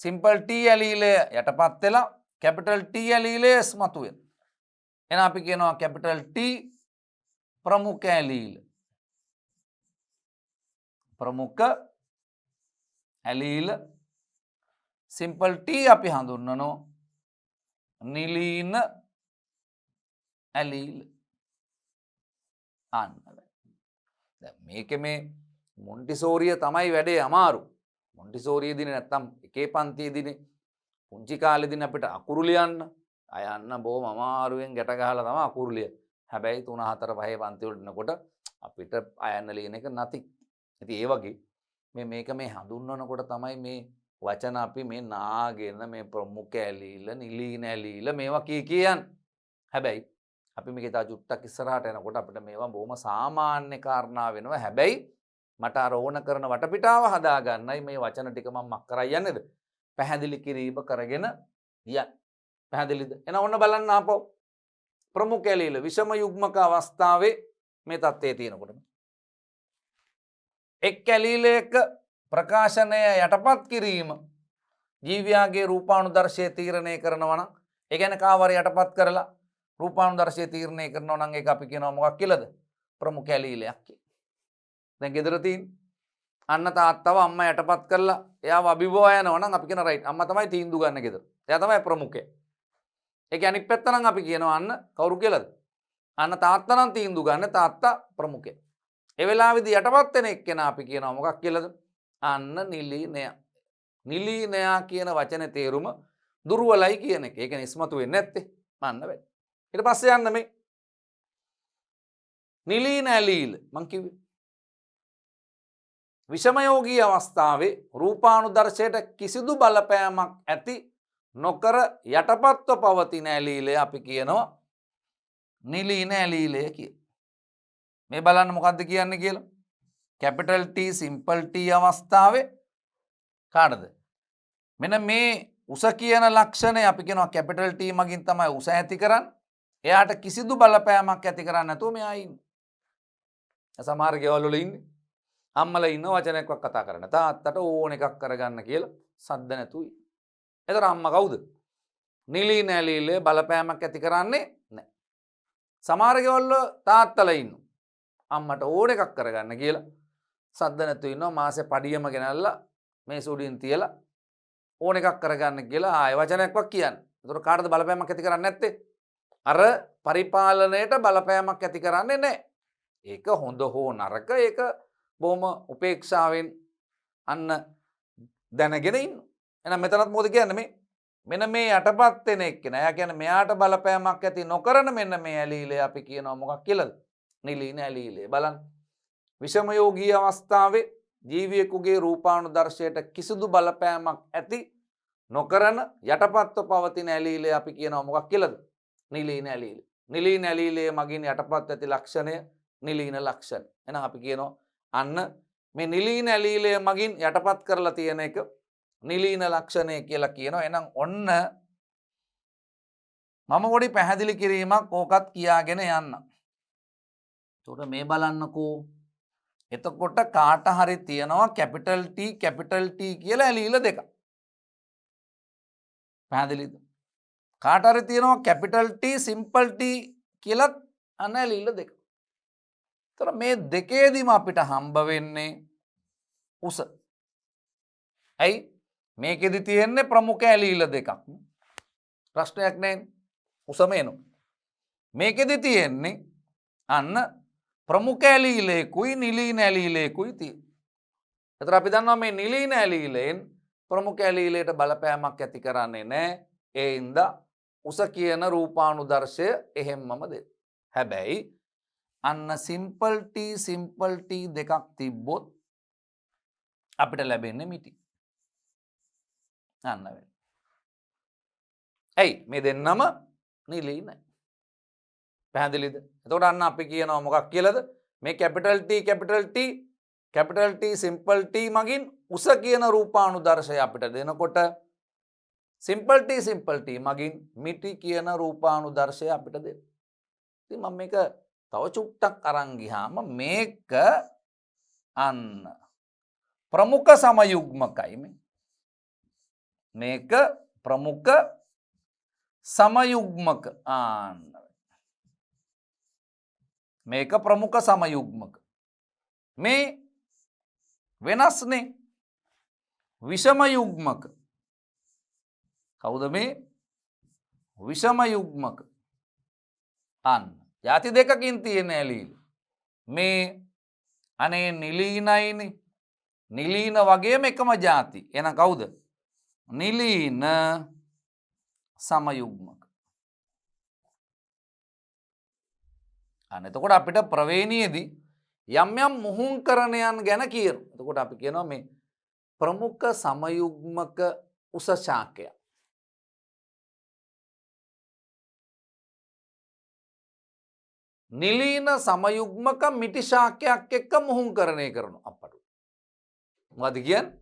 සිම්පල් T ඇලීලය යටපත් වෙලා කැපිටල් T ඇලීලය ඉස්මතු වෙනවා. එහෙනම් අපි කියනවා කැපිටල් T ප්‍රමුඛ ඇලීල. ප්‍රමුඛ ඇලීල සිම්පල් T අපි හඳුන්වනවා නිලීන ඇලීල. අන්න දැන් මේකේ මේ මොන්ටිසෝරිය තමයි වැඩේ අමාරු. මොන්ටිසෝරියේදී නැත්තම් එකේ පන්තියේදීනේ පුංචි කාලේදී අපිට අකුරු ලියන්න අයන්න බොහොම අමාරුවෙන් ගැට ගහලා තමයි අකුරු ලිය. හැබැයි 3 4 5 පන්ති වලට එනකොට අපිට අයන්න ලියන එක නැති. ඉතින් ඒ වගේ මේක මේ හඳුන්වනකොට තමයි මේ වචන අපි මේ නාගෙන මේ ප්‍රමුඛ ඇලීල, නිලීන ඇලීල මේවා කියන්නේ. හැබැයි අපි මේක තා චුට්ටක් ඉස්සරහට යනකොට අපිට මේවා බොහොම සාමාන්‍ය කාරණා වෙනවා. හැබැයි මට අර ඕන කරන වටපිටාව හදා ගන්නයි මේ වචන ටික මම මක් කරා යන්නේද? පැහැදිලි කිරීම කරගෙන යන්න. පැහැදිලිද? එහෙනම් ඔන්න බලන්න ආපහු. ප්‍රමුඛ ඇලීල විෂම යුග්මක අවස්ථාවේ මේ தත්ත්වයේ තියෙනකොට එක් ඇලීලයක ප්‍රකාශනය යටපත් කිරීම ජීවයාගේ රූපානුදර්ශය තීරණය කරනවා නම් ඒ කියන්නේ කාවර යටපත් කරලා රූපානුදර්ශය තීරණය කරනවා නම් ඒක අපි කියනවා මොකක් කියලාද? ප්‍රමුඛ ඇලීලයක් කියලා. දැන් ගෙදර තියෙන අන්න තාත්තව අම්මා යටපත් කරලා එයාව අභිභවා යනවා නම් අපි කියන රයිට් අම්මා තමයි තීන්දුව ගන්න ගෙදර. එයා තමයි ප්‍රමුඛය. ඒක අනිත් පැත්ත නම් අපි කියනවා අන්න කවුරු කියලාද? අන්න තාත්තා නම් තීන්දුව ගන්න තාත්තා ප්‍රමුඛය. ඒ වෙලාවේදී යටපත් වෙන එක්කෙනා අපි කියනවා මොකක් කියලාද? අන්න නිලීනය. නිලීනය කියන වචනේ තේරුම දුර්වලයි කියන එක. ඒක නිස්මතු වෙන්නේ නැත්තේ. මන්න වැඩි. ඊට පස්සේ යන්න මේ නිලීන ඇලීල මං කිව්වේ විෂමයෝගී අවස්ථාවේ රූපානුදර්ශයට කිසිදු බලපෑමක් ඇති නොකර යටපත්ව පවතින ඇලීලය අපි කියනවා නිලීන ඇලීලය කියලා. මේ බලන්න මොකද්ද කියන්නේ කියලා. කැපිටල් T සිම්පල් T අවස්ථාවේ කාටද? මෙන්න මේ උස කියන ලක්ෂණය අපි කියනවා කැපිටල් T මගින් තමයි උස ඇති කරන්නේ. එයාට කිසිදු බලපෑමක් ඇති කරන්නේ නැතුව මෙයා ඉන්නේ. සමහර ගෙවල් වල ඉන්නේ අම්මලා ඉන්න වචනයක්වත් කතා කරන්න තාත්තට ඕන එකක් කරගන්න කියලා සද්ද නැතුව ඉන්නේ. එතකොට අම්මා කවුද? නිලී නැලීලේ බලපෑමක් ඇති කරන්නේ නැහැ. සමහර ගෙවල් වල තාත්තලා ඉන්නවා. අම්මට ඕන එකක් කරගන්න කියලා සද්ද නැතුව ඉන්නවා. මාසේ පඩියම ගෙනල්ලා මේ සුඩින් තියලා ඕන එකක් කරගන්න කියලා ආයෙ වචනයක්වත් කියන්නේ. එතකොට කාටද බලපෑමක් ඇති කරන්නේ නැත්තේ? අර පරිපාලනයට බලපෑමක් ඇති කරන්නේ නැහැ. ඒක හොඳ හෝ නරක ඒක බොහොම උපේක්ෂාවෙන් අන්න දැනගෙන ඉන්න. එහෙනම් මෙතනත් මොකද කියන්නේ මෙන්න මේ යටපත් වෙන එක්කෙනා. එයා කියන්නේ මෙයාට බලපෑමක් ඇති නොකරන මෙන්න මේ ඇලීලේ අපි කියනවා මොකක් කියලාද? නිලීන ඇලීලේ. බලන්න. විෂමයෝගී අවස්ථාවේ ජීවියෙකුගේ රූපානුදර්ශයට කිසිදු බලපෑමක් ඇති නොකරන යටපත්ව පවතින ඇලීලේ අපි කියනවා මොකක් කියලාද? නිලීන ඇලීලේ. නිලීන ඇලීලේ මගින් යටපත් ඇති ලක්ෂණය නිලීන ලක්ෂණ. එහෙනම් අපි කියනවා අන්න මේ නිලීන ඇලීලය මගින් යටපත් කරලා තියෙන එක නිලීන ලක්ෂණය කියලා කියනවා. එහෙනම් ඔන්න මම පොඩි පැහැදිලි කිරීමක් ඕකත් කියාගෙන යන්න. එතකොට මේ බලන්නකෝ. එතකොට කාට හරි තියනවා කැපිටල් T කියලා ඇලීල දෙකක්. පැහැදිලිද? කාට හරි තියනවා කැපිටල් T සිම්පල් T කියලත් අන්න ඇලීල දෙකක්. එතකොට මේ දෙකේදීම අපිට හම්බ වෙන්නේ උස. ඇයි? මේකෙදි තියෙන්නේ ප්‍රමුඛ ඇලීල දෙකක්. ප්‍රශ්නයක් නැහැ. උසම එනවා. මේකෙදි තියෙන්නේ අන්න ප්‍රමුඛ ඇලීලේකුයි නිලීන ඇලීලේකුයි තියෙන්නේ. එතකොට අපි දන්නවා මේ නිලීන ඇලීලෙන් ප්‍රමුඛ ඇලීලයට බලපෑමක් ඇති කරන්නේ නැහැ. ඒ හින්දා උස කියන රූපානුදර්ශය එහෙම්මම දෙන්න. හැබැයි අන්න සිම්පල් T දෙකක් තිබ්බොත් අපිට ලැබෙන්නේ මිටි. අන්න වෙයි. ඇයි මේ දෙන්නම නිලීනයි. පැහැදිලිද? එතකොට අන්න අපි කියනවා මොකක් කියලාද? මේ කැපිටල් T සිම්පල් T මගින් උස කියන රූපානුදර්ශය අපිට දෙනකොට සිම්පල් T මගින් මිටි කියන රූපානුදර්ශය අපිට දෙන්න. ඉතින් මම මේක තව චුට්ටක් අරන් ගියාම මේක අන්න ප්‍රමුඛ සමයුග්මකයි මේ. මේක ප්‍රමුඛ සමයුග්මක මේක ප්‍රමුඛ සමයුග්මක. මේ වෙනස්නේ විෂම යුග්මක. කවුද මේ? විෂම යුග්මක. අන්න ಜಾති දෙකකින් තියෙන ඇලීල. මේ අනේ නිලීනයිනේ. නිලීන වගේම එකම ಜಾති. එහෙනම් කවුද? නිලීන සමයුග්මක. අන්න එතකොට අපිට ප්‍රවේණියේදී යම් යම් මුහුංකරණයන් ගැන කියනවා. එතකොට අපි කියනවා මේ ප්‍රමුඛ සමයුග්මක උස ශාකය. නිලීන සමයුග්මක මිටි ශාකයක් එක්ක මුහුංකරණය කරනවා අපට. මොකද කියන්නේ?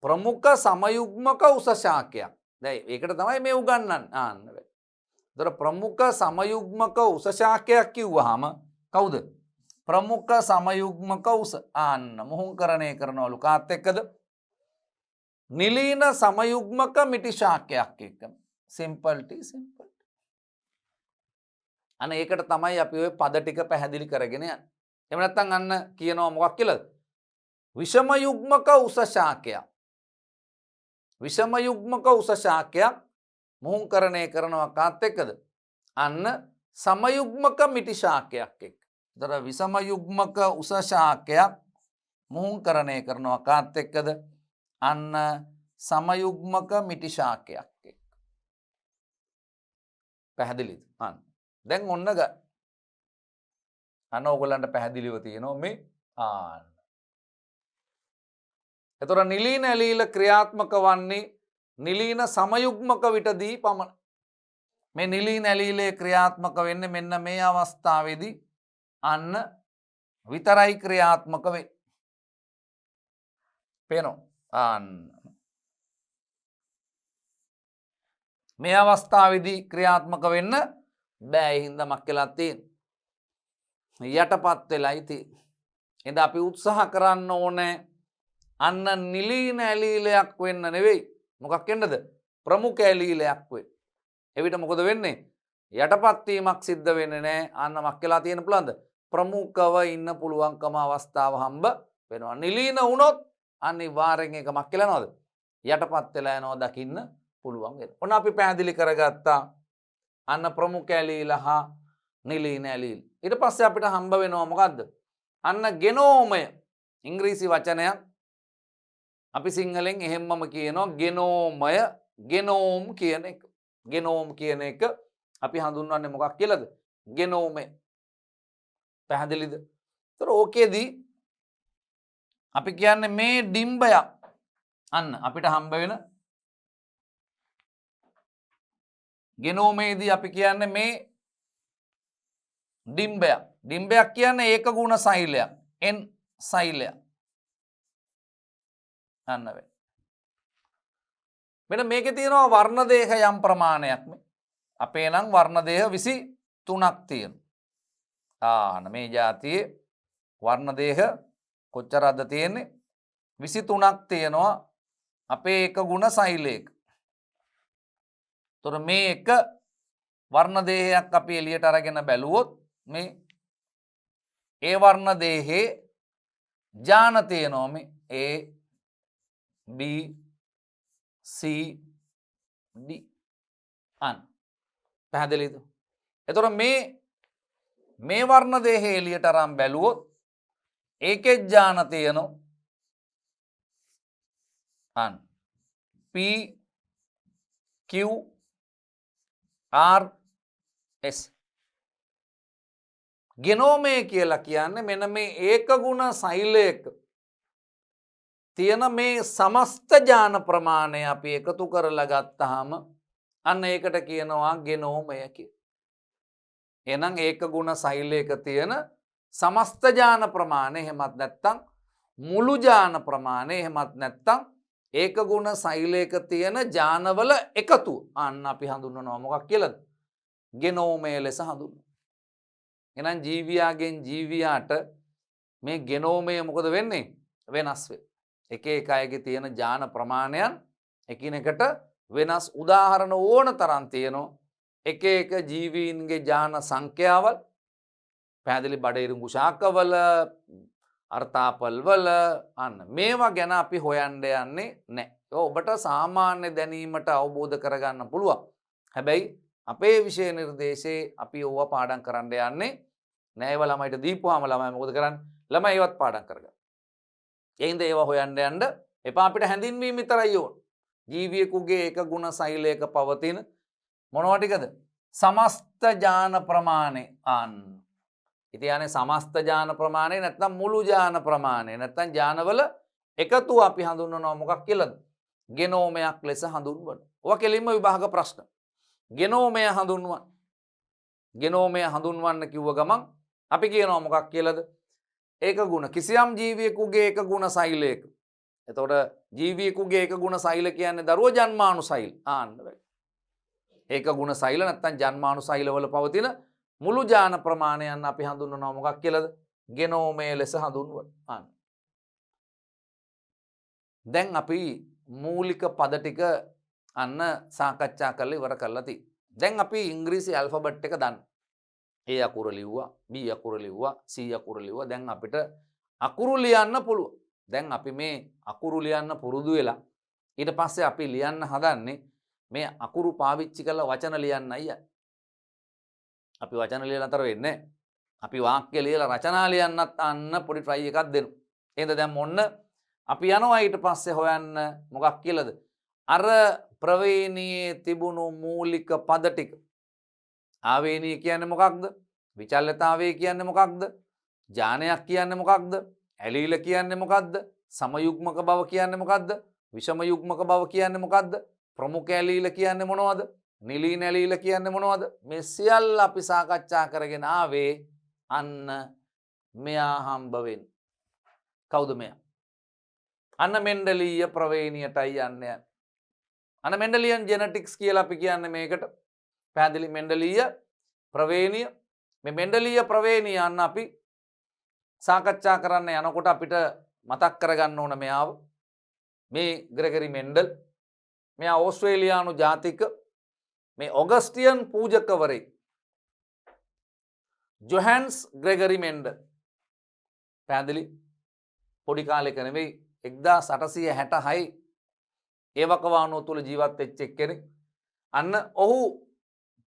ප්‍රමුඛ සමයුග්මක උස ශාකයක්. දැන් ඒකට තමයි මේ උගන්වන්නේ. ආන්න බෑ. ඒතර ප්‍රමුඛ සමයුග්මක උස ශාකයක් කිව්වහම කවුද? ප්‍රමුඛ සමයුග්මක උස. ආන්න මුහුංකරණය කරනවලු කාත් එක්කද? නිලීන සමයුග්මක මිටි ශාකයක් එක්ක. Simple T. අන්න ඒකට තමයි අපි ඔය පද ටික පැහැදිලි කරගෙන යන්නේ. එහෙම නැත්නම් අන්න කියනවා මොකක් කියලාද? විෂම යුග්මක උස ශාකයක්. විෂම යුග්මක උස ශාකයක් මුහුංකරණය කරනවා කාත් එක්කද? අන්න සමයුග්මක මිටි ශාකයක් එක්ක. ඒතර විෂම යුග්මක උස ශාකයක් මුහුංකරණය කරනවා කාත් එක්කද? අන්න සමයුග්මක මිටි ශාකයක් එක්ක. පැහැදිලිද? දැන් ඔන්න අන්න ඕගොල්ලන්ට පැහැදිලිව තියෙනවා මේ එතකොට නිලීන ඇලීල ක්‍රියාත්මක වන්නේ නිලීන සමයුග්මක විටදී පමණ. මේ නිලීන ඇලීලේ ක්‍රියාත්මක වෙන්නේ මෙන්න මේ අවස්ථාවේදී අන්න විතරයි ක්‍රියාත්මක වෙන්නේ. පේනවා? මේ අවස්ථාවේදී ක්‍රියාත්මක වෙන්න බෑ ඒ හින්දා මක් වෙලා තියෙන්නේ යටපත් වෙලායි තියෙන්නේ. එහෙනම් අපි උත්සාහ කරන්න ඕනේ අන්න නිලීන ඇලීලයක් වෙන්න නෙවෙයි මොකක් වෙන්නද ප්‍රමුඛ ඇලීලයක් වෙන්න. එවිට මොකද වෙන්නේ? යටපත් වීමක් සිද්ධ වෙන්නේ නැහැ. අන්න මක් වෙලා තියෙන පුළුවන්ද? ප්‍රමුඛව ඉන්න පුළුවන්කම අවස්ථාව හම්බ වෙනවා. නිලීන වුණොත් අනිවාර්යෙන් ඒක මක් වෙලා යනවද? යටපත් වෙලා යනවා දකින්න පුළුවන් වෙනවා. ඔන්න අපි පැහැදිලි කරගත්තා අන්න ප්‍රමුඛ ඇලීල හා නිලීන ඇලීල. ඊට පස්සේ අපිට හම්බ වෙනවා මොකද්ද? අන්න ගෙනෝමය ඉංග්‍රීසි වචනයක් අපි සිංහලෙන් එහෙම්මම කියනවා ගෙනෝමය ගෙනෝම් කියන එක. ගෙනෝම් කියන එක අපි හඳුන්වන්නේ මොකක් කියලාද? ගෙනෝමය. පැහැදිලිද? ඒතර ඕකේදී අපි කියන්නේ මේ ඩිම්බයක් අන්න අපිට හම්බ වෙන ගෙනෝමේදී අපි කියන්නේ මේ ඩිම්බයක්. ඩිම්බයක් කියන්නේ ඒක ගුණ සෛලයක්. N සෛලයක්. අන්න වේ. මෙන්න මේකේ තියෙනවා වර්ණ දේහ යම් ප්‍රමාණයක් මේ. අපේ නම් වර්ණ දේහ 23ක් තියෙනවා. ආන මේ જાතියේ වර්ණ දේහ කොච්චරද තියෙන්නේ? 23ක් තියෙනවා අපේ එක ගුණ සෛලයක. තොර මේ එක වර්ණ දේහයක් අපි එළියට අරගෙන බැලුවොත් මේ ඒ වර්ණ දේහේ ජාන තියෙනවා මේ A B C D අන් පැහැදිලිද? එතකොට මේ වර්ණ දේහේ එළියට අරන් බැලුවොත් ඒකේ ජාන තියෙනවා අන් P Q R S ගෙනෝමය කියලා කියන්නේ මෙන්න මේ ඒක ගුණ සෛලයක තියෙන මේ සමස්ත ජාන ප්‍රමාණය අපි එකතු කරලා ගත්තාම අන්න ඒකට කියනවා ගෙනෝමය කියලා. එහෙනම් ඒක ගුණ සෛලයක තියෙන සමස්ත ජාන ප්‍රමාණය එහෙමත් නැත්නම් මුළු ජාන ප්‍රමාණය එහෙමත් නැත්නම් ඒක ගුණ සෛලයක තියෙන ජානවල එකතුව අන්න අපි හඳුන්වනවා මොකක් කියලාද? ගෙනෝමය ලෙස හඳුන්වනවා. එහෙනම් ජීවියාගෙන් ජීවියාට මේ ගෙනෝමය මොකද වෙන්නේ? වෙනස් වෙයි. එක එක අයගේ තියෙන ජාන ප්‍රමාණයන් එකිනෙකට වෙනස්. උදාහරණ ඕන තරම් තියෙනවා. එක එක ජීවීන්ගේ ජාන සංඛ්‍යාවල් පැහැදිලි බඩිරුඟු ශාකවල අර්ථාපල්වල අන්න මේවා ගැන අපි හොයන්න යන්නේ නැහැ. ඔබට සාමාන්‍ය දැනීමට අවබෝධ කරගන්න පුළුවන්. හැබැයි අපේ විෂය නිර්දේශයේ අපි ඕවා පාඩම් කරන්න යන්නේ නැහැ. ඒවා ළමයිට දීපුවාම ළමයි මොකද කරන්නේ? ළමයි ඒවත් පාඩම් කරගන්න. ඒ හින්දා ඒවා හොයන්න යන්න එපා. අපිට හැඳින්වීම විතරයි ඕන. ජීවියෙකුගේ එක ගුණ සෛලයක පවතින මොනවා ටිකද? සමස්ත ජාන ප්‍රමාණය අන්න. ඉතින් යන්නේ සමස්ත ජාන ප්‍රමාණය නැත්නම් මුළු ජාන ප්‍රමාණය නැත්නම් ජානවල එකතුව අපි හඳුන්වනවා මොකක් කියලාද? ගෙනෝමයක් ලෙස හඳුන්වනවා. ඔවා කෙලින්ම විභාග ප්‍රශ්න. ගෙනෝමය හඳුන්වන්න. ගෙනෝමය හඳුන්වන්න කිව්ව ගමන් අපි කියනවා මොකක් කියලාද? ඒක ගුණ කිසියම් ජීවියෙකුගේ ඒක ගුණ සෛලයක. එතකොට ජීවියෙකුගේ ඒක ගුණ සෛල කියන්නේ දරුව ජන්මාණු සෛල. ආන්න බයි. ඒක ගුණ සෛල නැත්නම් ජන්මාණු සෛලවල පවතින මුළු ජාන ප්‍රමාණයන් අපි හඳුන්වනවා මොකක් කියලාද? ගෙනෝමය ලෙස හඳුන්වනවා. දැන් අපි මූලික පද ටික අන්න සාකච්ඡා කරලා ඉවර කරලා තියෙනවා. දැන් අපි ඉංග්‍රීසි ඇල්ෆබෙට් එක දන්න. A අකුර ලිව්වා, B අකුර ලිව්වා, C අකුර ලිව්වා. දැන් අපිට අකුරු ලියන්න පුළුවන්. දැන් අපි මේ අකුරු ලියන්න පුරුදු වෙලා ඊට පස්සේ අපි ලියන්න හදන්නේ මේ අකුරු පාවිච්චි කරලා වචන ලියන්නයි යන්නේ. අපි වචන ලියලා අතර වෙන්නේ නැහැ. අපි වාක්‍ය ලියලා රචනා ලියන්නත් අන්න පොඩි try එකක් දෙනවා. එහෙනම් දැන් මොන්න අපි යනවා ඊට පස්සේ හොයන්න මොකක් කියලාද? අර ප්‍රවේණියේ තිබුණු මූලික පද ටික. ආවේනීය කියන්නේ මොකක්ද? විචල්්‍යතාවය කියන්නේ මොකක්ද? ජානයක් කියන්නේ මොකක්ද? ඇලීල කියන්නේ මොකක්ද? සමයුග්මක බව කියන්නේ මොකක්ද? විෂම යුග්මක බව කියන්නේ මොකක්ද? ප්‍රමුඛ ඇලීල කියන්නේ මොනවද? නිලීන ඇලීල කියන්නේ මොනවද? මේ සියල්ල අපි සාකච්ඡා කරගෙන ආවේ අන්න මෙයා හම්බ වෙන්නේ. කවුද මෙයා? අන්න මෙන්ඩලීය ප්‍රවේණියටයි යන්නේ. අන්න මෙන්ඩලියන් ජෙනටික්ස් කියලා අපි කියන්නේ මේකට. පැහැදිලි? මෙන්ඩලීය ප්‍රවේණිය මේ මෙන්ඩලීය ප්‍රවේණිය යන්න අපි සාකච්ඡා කරන්න යනකොට අපිට මතක් කරගන්න ඕන මෙයාව මේ ග්‍රෙගරි මෙන්ඩල් මෙයා ඕස්ට්‍රේලියානු ජාතික මේ ඔගස්ටියන් පූජකවරේ ජොහන්ස් ග්‍රෙගරි මෙන්ඩල් පැහැදිලි පොඩි කාලෙක නෙවෙයි 1866 ඒ වකවානුව තුල ජීවත් වෙච්ච එක්කෙනෙක්. අන්න ඔහු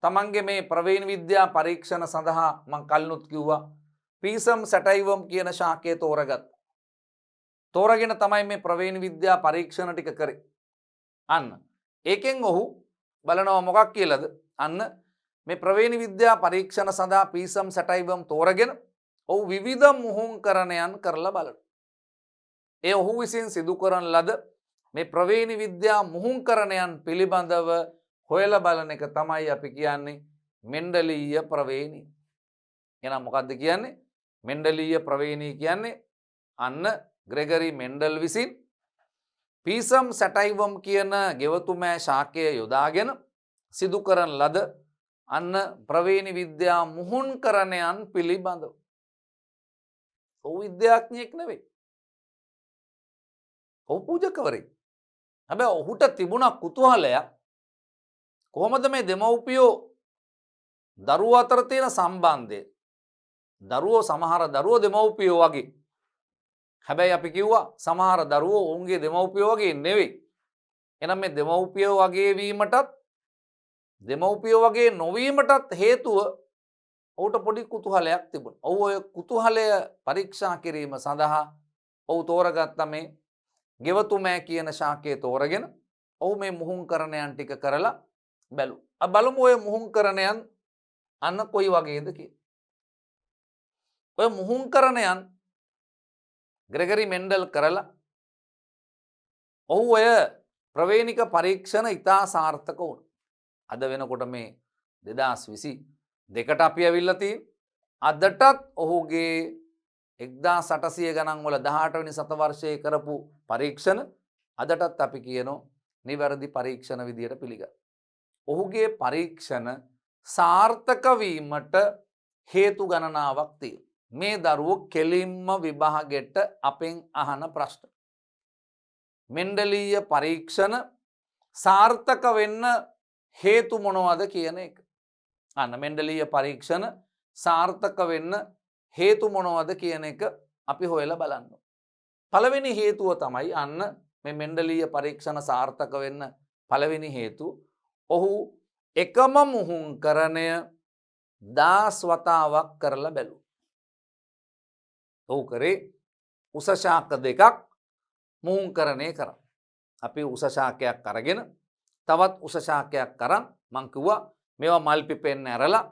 තමන්ගේ මේ ප්‍රවේණ විද්‍යා පරීක්ෂණ සඳහා මම කලිනුත් කිව්වා පීසම් සැටයිවම් කියන ශාකය තෝරගත්තා. තෝරගෙන තමයි මේ ප්‍රවේණ විද්‍යා පරීක්ෂණ ටික කරේ. අන්න ඒකෙන් ඔහු බලනවා මොකක් කියලාද? අන්න මේ ප්‍රවේණ විද්‍යා පරීක්ෂණ සඳහා පීසම් සැටයිවම් තෝරගෙන ඔහු විවිධ මුහුංකරණයන් කරලා බලනවා. ඒ ඔහු විසින් සිදු කරන ලද මේ ප්‍රවේණ විද්‍යා මුහුංකරණයන් පිළිබඳව හොයලා බලන එක තමයි අපි කියන්නේ මෙන්ඩලීය ප්‍රවේණී. එහෙනම් මොකද්ද කියන්නේ? මෙන්ඩලීය ප්‍රවේණී කියන්නේ අන්න ග්‍රෙගරි මෙන්ඩල් විසින් පීසම් සැටයිවම් කියන ගෙවතුමෑ ශාකය යොදාගෙන සිදු කරන ලද අන්න ප්‍රවේණ විද්‍යා මුහුංකරණයන් පිළිබඳව. ඔහු විද්‍යාඥයෙක් නෙවෙයි. ඔහු පූජකවරයෙක්. හැබැයි ඔහුට තිබුණ කුතුහලයක් කොහොමද මේ දෙමව්පියෝ දරුවෝ අතර තියෙන සම්බන්ධය. දරුවෝ සමහර දරුවෝ දෙමව්පියෝ වගේ. හැබැයි අපි කිව්වා සමහර දරුවෝ ඔවුන්ගේ දෙමව්පියෝ වගේ නෙවෙයි. එහෙනම් මේ දෙමව්පියෝ වගේ වීමටත් දෙමව්පියෝ වගේ නොවීමටත් හේතුව ඔහුට පොඩි කුතුහලයක් තිබුණා. ඔහු ඔය කුතුහලය පරීක්ෂා කිරීම සඳහා ඔහු තෝරගත්ත මේ ගෙවතුමෑ කියන ශාකය තෝරගෙන ඔහු මේ මුහුංකරණයන් ටික කරලා බැලුවා. බලමු ඔය මුහුංකරණයන් අන්න කොයි වගේද කියලා. ඔය මුහුංකරණයන් ග්‍රෙගරි මෙන්ඩල් කරලා ඔහු ඔය ප්‍රවේණික පරීක්ෂණ ඉතා සාර්ථක වුණා. අද වෙනකොට මේ 2022ට අපි ඇවිල්ලා තියෙන්නේ. අදටත් ඔහුගේ 1800 ගණන් වල 18 වෙනි සතවර්ෂයේ කරපු පරීක්ෂණ අදටත් අපි කියනවා නිවැරදි පරීක්ෂණ විදියට පිළිගන්න. ඔහුගේ පරීක්ෂණ සාර්ථක වීමට හේතු ගණනාවක් තියෙනවා. මේ දරුවෝ කෙලින්ම විභාගෙට අපෙන් අහන ප්‍රශ්න. මෙන්ඩලීය පරීක්ෂණ සාර්ථක වෙන්න හේතු මොනවද කියන එක. අන්න මෙන්ඩලීය පරීක්ෂණ සාර්ථක වෙන්න හේතු මොනවද කියන එක අපි හොයලා බලන්න. පළවෙනි හේතුව තමයි අන්න මේ මෙන්ඩලීය පරීක්ෂණ සාර්ථක වෙන්න පළවෙනි හේතුව ඔහු එකම මුහුංකරණය 10 වතාවක් කරලා බැලුවා. ඔහු කරේ උස ශාක දෙකක් මුහුංකරණය කරා. අපි උස ශාකයක් අරගෙන තවත් උස ශාකයක් කරන් මං කිව්වා මේවා මල් පිපෙන්න ඇරලා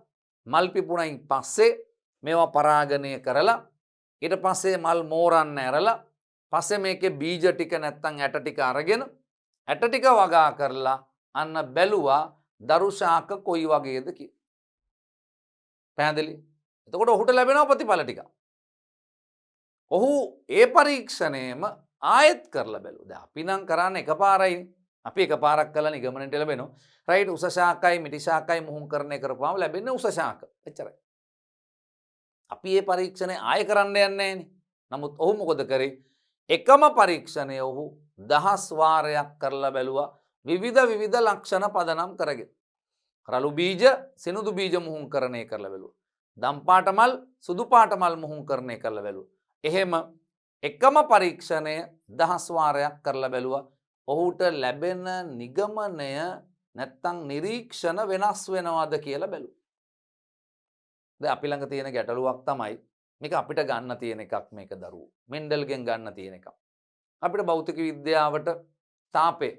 මල් පිපුණයින් පස්සේ මේවා පරාගණය කරලා ඊට පස්සේ මල් මෝරන්න ඇරලා පස්සේ මේකේ බීජ ටික නැත්තම් ඇට ටික අරගෙන ඇට ටික වගා කරලා අන්න බැලුවා දරු ශාක කොයි වගේද කියලා. පැහැදිලි? එතකොට ඔහුට ලැබෙනවා ප්‍රතිඵල ටික. ඔහු ඒ පරීක්ෂණයම ආයෙත් කරලා බැලුවා. දැන් අපි නම් කරන්නේ එකපාරයි. අපි එකපාරක් කළා නිගමනයට ලැබෙනවා. රයිට් උස ශාකයි මිටි ශාකයි මුහුංකරණය කරපුවාම ලැබෙන්නේ උස ශාක. එච්චරයි. අපි මේ පරීක්ෂණය ආයෙ කරන්න යන්නේ නැහනේ. නමුත් ඔහු මොකද කරේ? එකම පරීක්ෂණය ඔහු 10 වාරයක් කරලා බැලුවා විවිධ ලක්ෂණ පදනම් කරගෙන. රළු බීජ, සිනුදු බීජ මුහුංකරණය කරලා බැලුවා. දම් පාට මල්, සුදු පාට මල් මුහුංකරණය කරලා බැලුවා. එහෙම එකම පරීක්ෂණය 10 වාරයක් කරලා බැලුවා. ඔහුට ලැබෙන නිගමනය නැත්තම් නිරීක්ෂණ වෙනස් වෙනවද කියලා බැලුවා. දැන් අපි ළඟ තියෙන ගැටලුවක් තමයි මේක අපිට ගන්න තියෙන එකක් මේක දරුවෝ. මෙන්ඩල්ගෙන් ගන්න තියෙන එකක්. අපිට භෞතික විද්‍යාවට තාපේ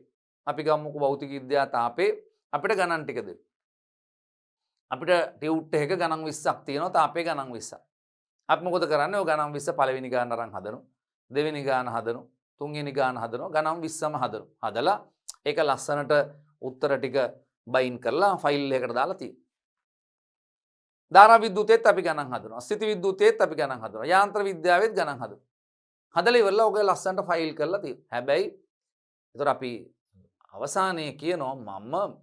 අපි ගමුකෝ භෞතික විද්‍යා තාපේ අපිට ගණන් ටික දෙන්න. අපිට ටියුට් එකක ගණන් 20ක් තියෙනවා තාපේ ගණන් 20ක්. අපි මොකද කරන්නේ? ඔය ගණන් 20 පළවෙනි ගාන අරන් හදනවා. දෙවෙනි ගාන හදනවා. තුන්වෙනි ගාන හදනවා. ගණන් 20ම හදනවා. හදලා ඒක ලස්සනට උත්තර ටික බයින් කරලා ෆයිල් එකකට දාලා තියෙනවා. ධාරා විද්‍යුතේත් අපි ගණන් හදනවා. ස්ථිති විද්‍යුතේත් අපි ගණන් හදනවා. යාන්ත්‍ර විද්‍යාවෙත් ගණන් හදනවා. හදලා ඉවරලා ඔක ලස්සනට ෆයිල් කරලා තියෙනවා. හැබැයි ඒතර අපි අවසානයේ කියනවා මම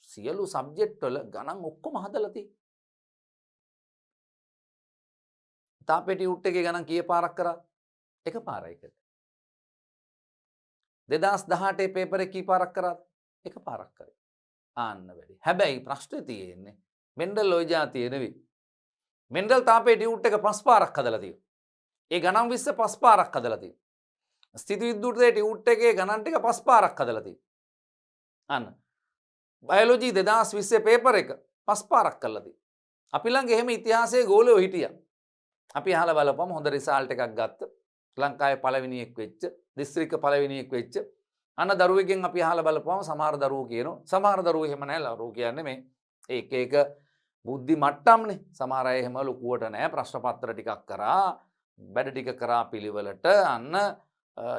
සියලු සබ්ජෙක්ට් වල ගණන් ඔක්කොම හදලා තියෙනවා. තාපේ ටියුට් එකේ ගණන් කීය පාරක් කරා? එක පාරයි කරේ. 2018 පේපර් එක කී පාරක් කරාද? එක පාරක් කරේ. ආන්න වැඩි. හැබැයි ප්‍රශ්නේ තියෙන්නේ මෙන්ඩල් ඔය જાතිය නෙවෙයි. මෙන්ඩල් තාපේ ටියුට් එක 5 පාරක් හදලා තියෙනවා. ඒ ගණන් 20 5 පාරක් හදලා තියෙනවා. ස්ථිති විද්‍යුතයේ ටියුට් එකේ ගණන් ටික 5 පාරක් හදලා තියෙනවා. අන්න. බයොලොජි 2020 පේපර් එක 5 පාරක් කරලා තියෙනවා. අපි ළඟ එහෙම ඉතිහාසයේ ගෝලයෝ හිටියා. අපි අහලා බලපුවම හොඳ රිසල්ට් එකක් ගත්ත. ලංකාවේ පළවෙනියෙක් වෙච්ච, දිස්ත්‍රික්ක පළවෙනියෙක් වෙච්ච. අන්න දරුවෙක්ගෙන් අපි අහලා බලපුවම සමහර දරුවෝ කියනවා. සමහර දරුවෝ එහෙම නැහැ. දරුවෝ කියන්නේ මේ එක එක බුද්ධි මට්ටම්නේ. සමහර අය එහෙම ලොකුවට නැහැ. ප්‍රශ්න පත්‍ර ටිකක් කරා, වැඩ ටික කරා පිළිවෙලට අන්න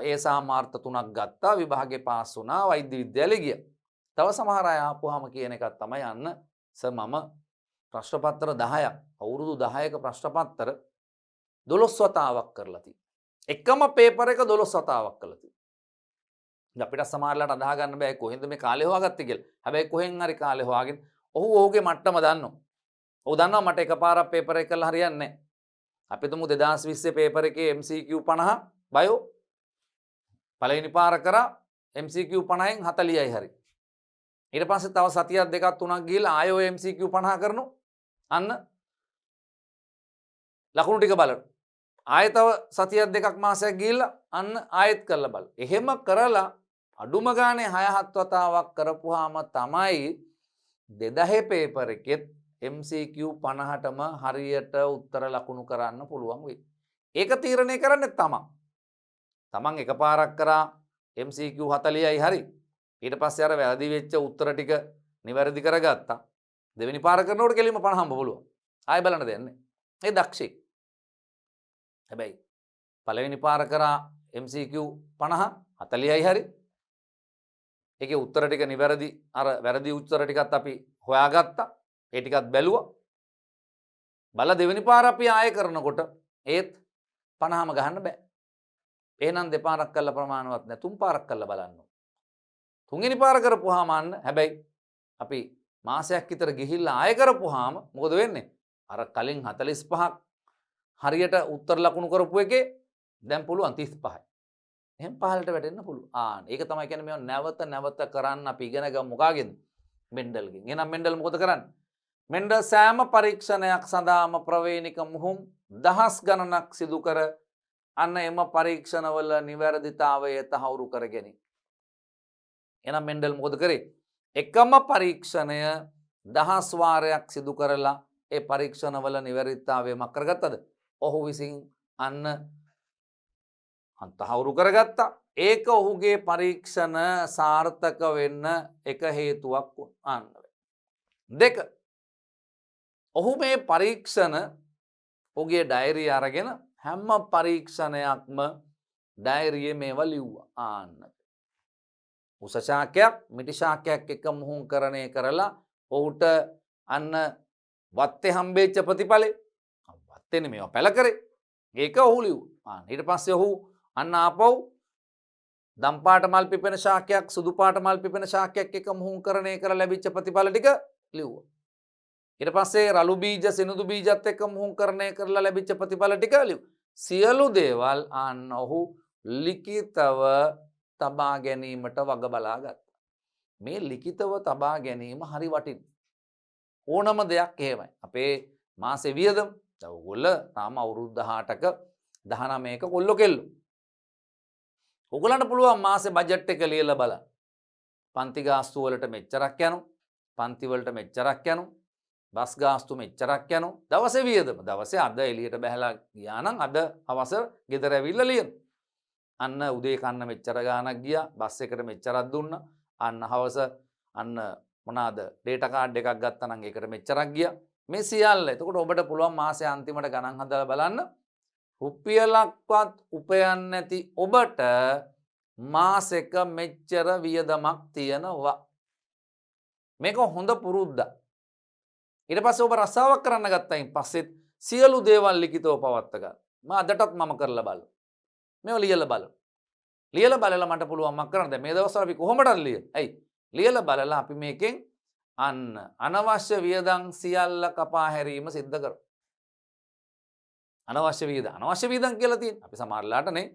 ඒ සාමාර්ථ 3ක් ගත්තා. විභාගේ පාස් වුණා. වෛද්‍ය විද්‍යාලේ ගියා. තව සමහර අය ආපුවාම කියන එකක් තමයි අන්න මම ප්‍රශ්න පත්‍ර 10ක් අවුරුදු 10ක ප්‍රශ්න පත්‍ර 12 වතාවක් කරලා තියෙනවා. එකම පේපර් එක 12 වතාවක් කරලා තියෙනවා. අපිට සමහරලාට අදාහ ගන්න බෑ කොහෙන්ද මේ කාලේ හොයාගත්තේ කියලා. හැබැයි කොහෙන් හරි කාලේ හොයාගෙන ඔහුගේ මට්ටම දන්නවා. ඔහු දන්නවා මට එකපාරක් පේපර් එක කරලා හරියන්නේ නැහැ. අපි තුමු 2020 පේපර් එකේ MCQ 50 බයෝ පළවෙනි පාර කරා MCQ 50න් 40යි හරි. ඊට පස්සේ තව සතියක් දෙකක් තුනක් ගිහලා ආයෙ ඔය MCQ 50 කරනවා. අන්න ලකුණු ටික බලන්න. ආයෙ තව සතියක් දෙකක් මාසයක් ගිහලා අන්න ආයෙත් කරලා බලන්න. එහෙම කරලා අඩුම ගානේ 6-7 වතාවක් කරපුවාම තමයි 2010 පේපර් එකෙත් MCQ 50ටම හරියට උත්තර ලකුණු කරන්න පුළුවන් වෙයි. ඒක තීරණය කරන්නේ තමන් එකපාරක් කරා MCQ 40යි හරි. ඊට පස්සේ අර වැරදි වෙච්ච උත්තර ටික නිවැරදි කරගත්තා. දෙවෙනි පාර කරනකොට කෙලින්ම 50 හම්බ පුළුවන්. ආයෙ බලන්න දෙන්නේ. ඒ දක්ෂෙක්. හැබැයි පළවෙනි පාර කරා MCQ 50 40යි හරි. ඒකේ උත්තර ටික නිවැරදි අර වැරදි උත්තර ටිකත් අපි හොයාගත්තා. ඒ ටිකත් බැලුවා. බල දෙවෙනි පාර අපි ආයෙ කරනකොට ඒත් 50ම ගහන්න බෑ. එහෙනම් දෙපාරක් කළා ප්‍රමාණවත් නැහැ. තුන් පාරක් කළා බලන්න. තුන්වෙනි පාර කරපුවාම අන්න හැබැයි අපි මාසයක් විතර ගිහිල්ලා ආයෙ කරපුවාම මොකද වෙන්නේ? අර කලින් 45ක් හරියට උත්තර ලකුණු කරපු එකේ දැන් පුළුවන් 35යි. එහෙන් පහළට වැටෙන්න පුළුවන්. ඒක තමයි කියන්නේ මේව නැවත කරන්න අපි ඉගෙන ගමු මොකාගෙන්ද? මෙන්ඩල්ගෙන්. එහෙනම් මෙන්ඩල් මොකද කරන්නේ? මෙන්ඩල් සෑම පරීක්ෂණයක් සඳහාම ප්‍රවේණික මුහුම් දහස් ගණනක් සිදු කර අන්න එම පරීක්ෂණවල නිවැරදිතාවය තහවුරු කර ගැනීම. එහෙනම් මෙන්ඩල් මොකද කරේ? එකම පරීක්ෂණය දහස් වාරයක් සිදු කරලා ඒ පරීක්ෂණවල නිවැරදිතාවය මක් කරගත්තද? ඔහු විසින් අන්න තහවුරු කරගත්තා. ඒක ඔහුගේ පරීක්ෂණ සාර්ථක වෙන්න එක හේතුවක් වුණා. දෙක, ඔහු මේ පරීක්ෂණ ඔහුගේ ඩයරිය අරගෙන හැම පරීක්ෂණයක්ම ඩයරියේ මේවා ලිව්වා. උස ශාකයක් මිටි ශාකයක් එක මුහුණුකරණය කරලා ඔහුට අන්න වත්තේ හම්බෙච්ච ප්‍රතිඵලේ වත්තේ මේවා පැල කරේ ඒක ඔහු ලිව්වා. ඊට පස්සේ ඔහු අන්න ආපහු දම් පාට මල් පිපෙන ශාකයක් සුදු පාට මල් පිපෙන ශාකයක් එක මුහුණුකරණය කරලා ලැබිච්ච ප්‍රතිඵල ටික ලිව්වා. ඊට පස්සේ රළු බීජ සිනුදු බීජත් එක්ක මුහුණුකරණය කරලා ලැබිච්ච ප්‍රතිඵල ටික ලිව්වා. සියලු දේවල් අන්න ඔහු ලිඛිතව තබා ගැනීමට වග බලා ගත්තා. මේ ලිඛිතව තබා ගැනීම හරි වටිනවා. ඕනම දෙයක් එහෙමයි. අපේ මාසේ වියදම ඔයගොල්ලෝ තාම අවුරුදු 18ක 19ක කොල්ලෝ කෙල්ලෝ. ඔයගොල්ලන්ට පුළුවන් මාසේ බජට් එක ලියලා බලන්න. පන්ති ගාස්තු වලට මෙච්චරක් යනවා. පන්ති වලට මෙච්චරක් යනවා. බස් ගාස්තු මෙච්චරක් යනවා. දවසේ වියදම. දවසේ අද එළියට බහැලා ගියා නම් අද හවස ගෙදර ඇවිල්ලා ලියනවා. අන්න උදේ කන්න මෙච්චර ගාණක් ගියා. බස් එකට මෙච්චරක් දුන්නා. අන්න හවස අන්න මොනවාද ඩේටා කාඩ් එකක් ගත්තා නම් ඒකට මෙච්චරක් ගියා. මේ සියල්ල. එතකොට ඔබට පුළුවන් මාසේ අන්තිමට ගණන් හදලා බලන්න. රුපියලක්වත් උපයන්නේ නැති ඔබට මාසෙක මෙච්චර වියදමක් තියෙනවා. මේක හොඳ පුරුද්දක්. ඊට පස්සේ ඔබ රස්සාවක් කරන්න ගත්තයින් පස්සෙත් සියලු දේවල් ලිඛිතව පවත්ත ගන්න. මම අදටත් මම කරලා බලමු. මේව ලියලා බලමු. ලියලා බලලා මට පුළුවන් මක් කරන්න. දැන් මේ දවස්වල අපි කොහොමද ලියන්නේ? ඇයි? ලියලා බලලා අපි මේකෙන් අනවශ්‍ය වියදම් සියල්ල කපා හැරීම සිද්ධ කරමු. අනවශ්‍ය වියදම් කියලා තියෙනවා. අපි සමහරලාටනේ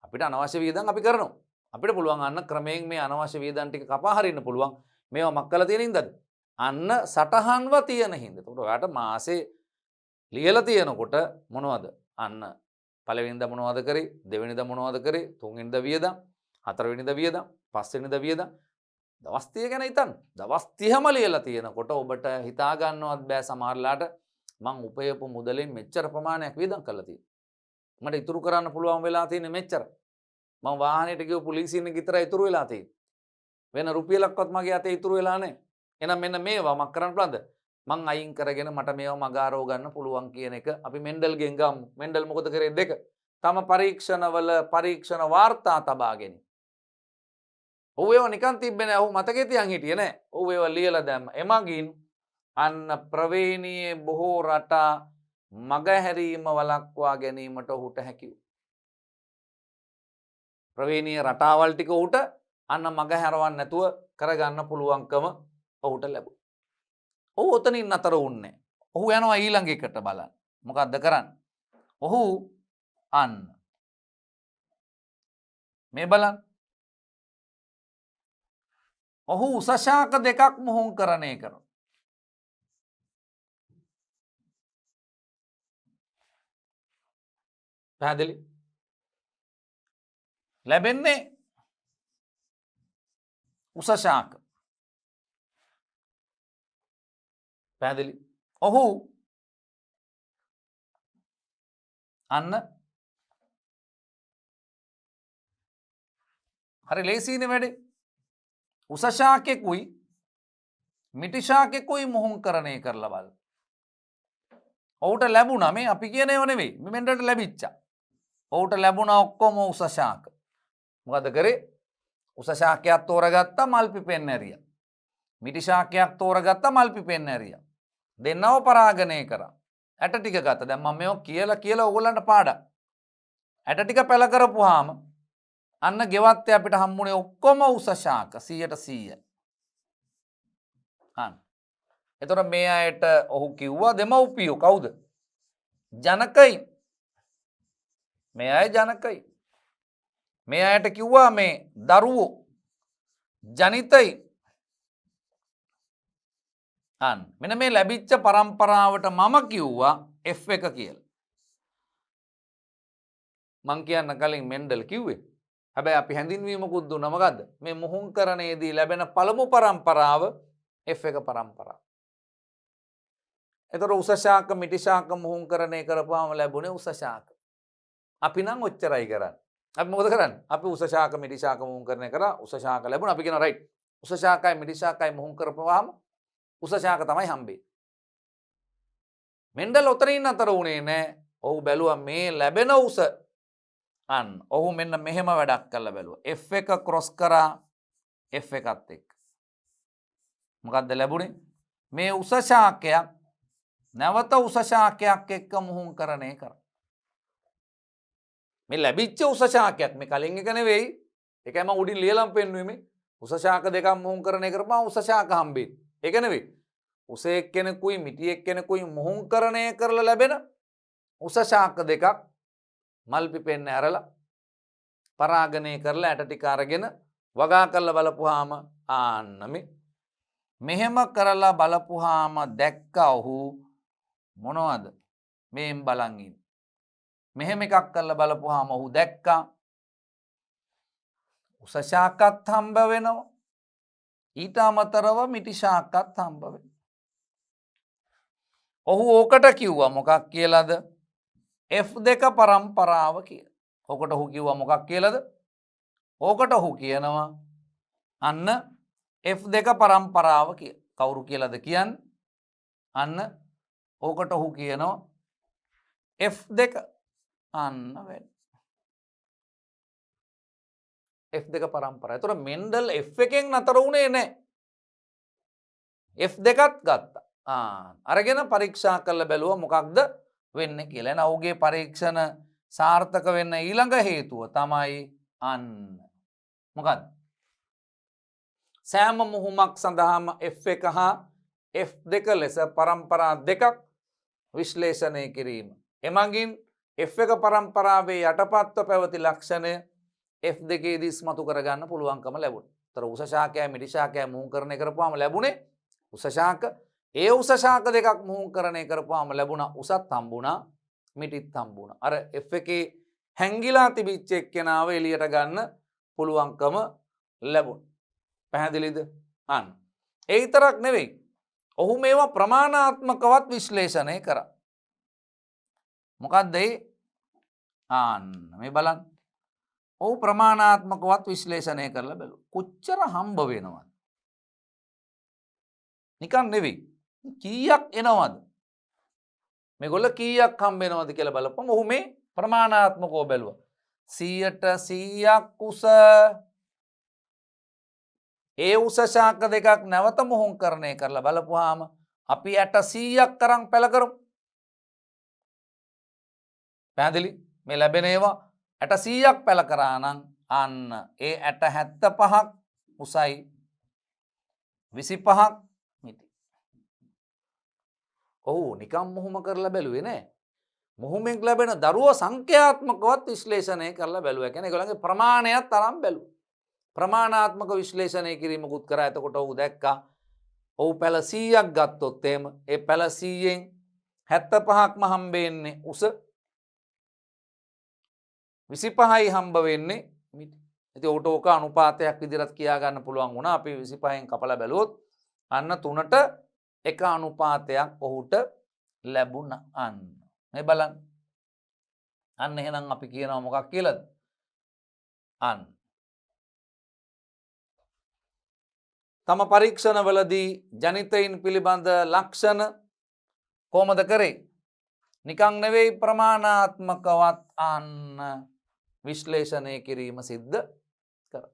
අපිට අනවශ්‍ය වියදම් අපි කරනවා. අපිට පුළුවන් අන්න ක්‍රමයෙන් මේ අනවශ්‍ය වියදම් ටික කපා හරින්න පුළුවන්. මේවා මක් කරලා තියෙන හින්දාද? අන්න සටහන්ව තියෙන හින්දා. එතකොට ඔයාට මාසේ ලියලා තියෙනකොට මොනවද? අන්න පළවෙනිදා මොනවද කරේ? දෙවෙනිදා මොනවද කරේ? තුන්වෙනිදා වියදම්, හතරවෙනිදා වියදම්, පස්වෙනිදා වියදම්. දවස් 30 ගැන හිතන්න. දවස් 30ම ලියලා තියෙනකොට ඔබට හිතා ගන්නවත් බෑ සමහරලාට මං උපයපු මුදලෙන් මෙච්චර ප්‍රමාණයක් වියදම් කරලා තියෙනවා. මට ඉතුරු කරන්න පුළුවන් වෙලා තියෙන්නේ මෙච්චර. මම වාහනේට ගිහුව පොලිසියෙන් විතරයි ඉතුරු වෙලා තියෙන්නේ. වෙන රුපියලක්වත් මගේ අතේ ඉතුරු වෙලා නැහැ. එහෙනම් මෙන්න මේවා මම කරන්න පුළුවන්ද? මං අයින් කරගෙන මට මේවා මගාරව ගන්න පුළුවන් කියන එක අපි මෙන්ඩල්ගෙන් ගමු. මෙන්ඩල් මොකද කරේ? දෙක. තම පරීක්ෂණවල පරීක්ෂණ වාර්තා තබා ගැනීම. ඔව් ඒවා නිකන් තිබ්බේ නෑ. ඔව් මතකේ තියන් හිටියේ නෑ. ඔව් ඒවා ලියලා දැම්ම. එමගින් අන්න ප්‍රවේණියේ බොහෝ රටා මගහැරීම වළක්වා ගැනීමට ඔහුට හැකි වුණා. ප්‍රවේණීය රටාවල් ටික ඔහුට අන්න මගහැරවන්න නැතුව කරගන්න පුළුවන්කම ඔහුට ලැබුණා. ඔහු ඔතනින් අතර වුණේ. ඔහු යනවා ඊළඟ එකට බලන්න. මොකද්ද කරන්නේ? ඔහු අන්න මේ බලන්න. ඔහු උසශාක දෙකක් මුහුණුකරණය කරනවා. පැහැදිලි? ලැබෙන්නේ උසශාක. පැහැදිලි? ඔහු අන්න හරි ලේසියිනේ වැඩේ. උසශාකෙකුයි මිටිශාකෙකුයි මුහුණුකරණය කරලා බලන්න. ඔහුට ලැබුණා මේ අපි කියන ඒවා නෙවෙයි. මේ මෙන්ඩට ලැබිච්චා. ඔහුට ලැබුණා ඔක්කොම උසශාක. මොකද කරේ? උසශාකයක් තෝරගත්තා මල් පිපෙන්න ඇරියා. මිටිශාකයක් තෝරගත්තා මල් පිපෙන්න ඇරියා. දෙන්නව පරාගණය කරා. ඇට ටික ගත්තා. දැන් මම මේක කියලා ඕගොල්ලන්ට පාඩම්. ඇට ටික පැල කරපුවාම අන්න ගෙවත්තේ අපිට හම්බුනේ ඔක්කොම උසශාක 100%. අන්න. එතකොට මේ අයට ඔහු කිව්වා දෙමව්පියෝ කවුද? ජනකයි. මේ අය ජනකයි. මේ අයට කිව්වා මේ දරුවෝ ජනිතයි. අන්න. මෙන්න මේ ලැබිච්ච પરම්පරාවට මම කිව්වා F1 කියලා. මං කියන්න කලින් මෙන්ඩල් කිව්වේ. හැබැයි අපි හැඳින්වීමකුත් දුන්නා මොකද්ද? මේ මුහුණුකරණයේදී ලැබෙන පළමු પરම්පරාව F1 પરම්පරාව. එතකොට උසශාක මිටිශාක මුහුණුකරණය කරපුවාම ලැබුණේ උසශාක. අපි නම් ඔච්චරයි කරන්නේ. අපි මොකද කරන්නේ? අපි උසශාක මිටිශාක මුහුණුකරණය කරා උසශාක ලැබුණා. අපි කියනවා රයිට්. උසශාකයි මිටිශාකයි මුහුණු කරපුවාම උසශාක තමයි හම්බෙන්නේ. මෙන්ඩල් උතරින් අතර උනේ නැහැ. ඔහු බැලුවා මේ ලැබෙන උස අන්න. ඔහු මෙන්න මෙහෙම වැඩක් කරලා බැලුවා. F1 ක්‍රොස් කරා F1ත් එක්ක. මොකද්ද ලැබුණේ? මේ උසශාකයක් නැවත උසශාකයක් එක්ක මුහුණුකරණය කරා. මේ ලැබිච්ච උසශාකයක් මේ කලින් එක නෙවෙයි. ඒකයි මම උඩින් ලියලම් පෙන්නුවේ මේ. උසශාක දෙකක් මුහුණුකරණය කරපුවා උසශාක හම්බෙන්නේ. ඒක නෙවෙයි. උස එක්කෙනෙකුයි මිටි එක්කෙනෙකුයි මුහුණුකරණය කරලා ලැබෙන උසශාක දෙකක් මල් පිපෙන්න ඇරලා පරාගණය කරලා ඇට ටික අරගෙන වගා කරලා බලපුවාම ආන්න මෙහෙම කරලා බලපුවාම දැක්කා ඔහු මොනවද? මේන් බලන් ඉන්න. මෙහෙම එකක් කරලා බලපුවාම ඔහු දැක්කා උසශාකත් හම්බ වෙනවා. ඊට අමතරව මිටිශාකත් හම්බ වෙනවා. ඔහු ඕකට කිව්වා මොකක් කියලාද? F2 પરම්පරාව කියලා. ඕකට ඔහු කිව්වා මොකක් කියලාද? ඕකට ඔහු කියනවා අන්න F2 પરම්පරාව කියලා. කවුරු කියලාද කියන්නේ? අන්න ඕකට ඔහු කියනවා F2 අන්න වැඩ. F2 પરම්පරාව. ඒතර මෙන්ඩල් F1 නතර වුණේ නැහැ. F2ත් ගත්තා. අරගෙන පරීක්ෂා කරලා බැලුවා මොකක්ද වෙන්නේ කියලා. එන ඔහුගේ පරීක්ෂණ සාර්ථක වෙන්න ඊළඟ හේතුව තමයි අන්න මොකද්ද? සෑම මුහුමක් සඳහාම F1 හා F2 ලෙස પરම්පරා දෙකක් විශ්ලේෂණය කිරීම. එමගින් F1 පරම්පරාවේ යටපත්ව පැවති ලක්ෂණය F2 දී ඉස්මතු කරගන්න පුළුවන්කම ලැබුණා. ඒතර උස ශාකය මිඩි ශාකය මුහුණකරණය කරපුවාම ලැබුණේ උස ශාක. ඒ උස ශාක දෙකක් මුහුණකරණය කරපුවාම ලැබුණා උසත් හම්බුණා මිටිත් හම්බුණා. අර F1 හැංගිලා තිබිච්ච එක්කෙනාව එළියට ගන්න පුළුවන්කම ලැබුණා. පැහැදිලිද? අන්න. ඒ විතරක් නෙවෙයි. ඔහු මේවා ප්‍රමාණාත්මකවත් විශ්ලේෂණය කරා. මොකක්ද ඒ? අන්න මේ බලන්න. ඔහු ප්‍රමාණාත්මකවත් විශ්ලේෂණය කරලා බැලුවා. කොච්චර හම්බ වෙනවද? නිකන් නෙවෙයි. කීයක් එනවද? මේගොල්ල කීයක් හම්බ වෙනවද කියලා බලපුවම ඔහු මේ ප්‍රමාණාත්මකව බැලුවා. 100% උස ඒ උස ශාක දෙකක් නැවත මුහුණකරණය කරලා බලපුවාම අපි 100ක් තරම් පැල කරමු. පැහැදිලි? මේ ලැබෙන ඒවා 100ක් පැල කරා නම් අන්න ඒ 75ක් උසයි 25ක් මිටි. ඔව් නිකම් මුහුම කරලා බැලුවේ නෑ. මුහුමෙන් ලැබෙන දරුව සංඛ්‍යාත්මකවත් විශ්ලේෂණය කරලා බැලුවා. ඒ කියන්නේ ඒගොල්ලන්ගේ ප්‍රමාණයත් තරම් බැලුවා. ප්‍රමාණාත්මක විශ්ලේෂණය කිරීමකුත් කරා. එතකොට ඔහු දැක්කා ඔහු පැල 100ක් ගත්තොත් එහෙම ඒ පැල 100න් 75ක්ම හම්බෙන්නේ උස 25යි හම්බ වෙන්නේ මිටි. ඉතින් ඔහුට ඕක අනුපාතයක් විදිහට කියා ගන්න පුළුවන් වුණා. අපි 25න් කපලා බැලුවොත් අන්න 3ට එක අනුපාතයක් ඔහුට ලැබුණා. අන්න මේ බලන්න. අන්න එහෙනම් අපි කියනවා මොකක් කියලාද? අන්න තම පරීක්ෂණවලදී ජනිතයින් පිළිබඳ ලක්ෂණ කොහොමද කරේ? නිකන් නෙවෙයි ප්‍රමාණාත්මකවත් අන්න විශ්ලේෂණය කිරීම සිද්ධ කරා.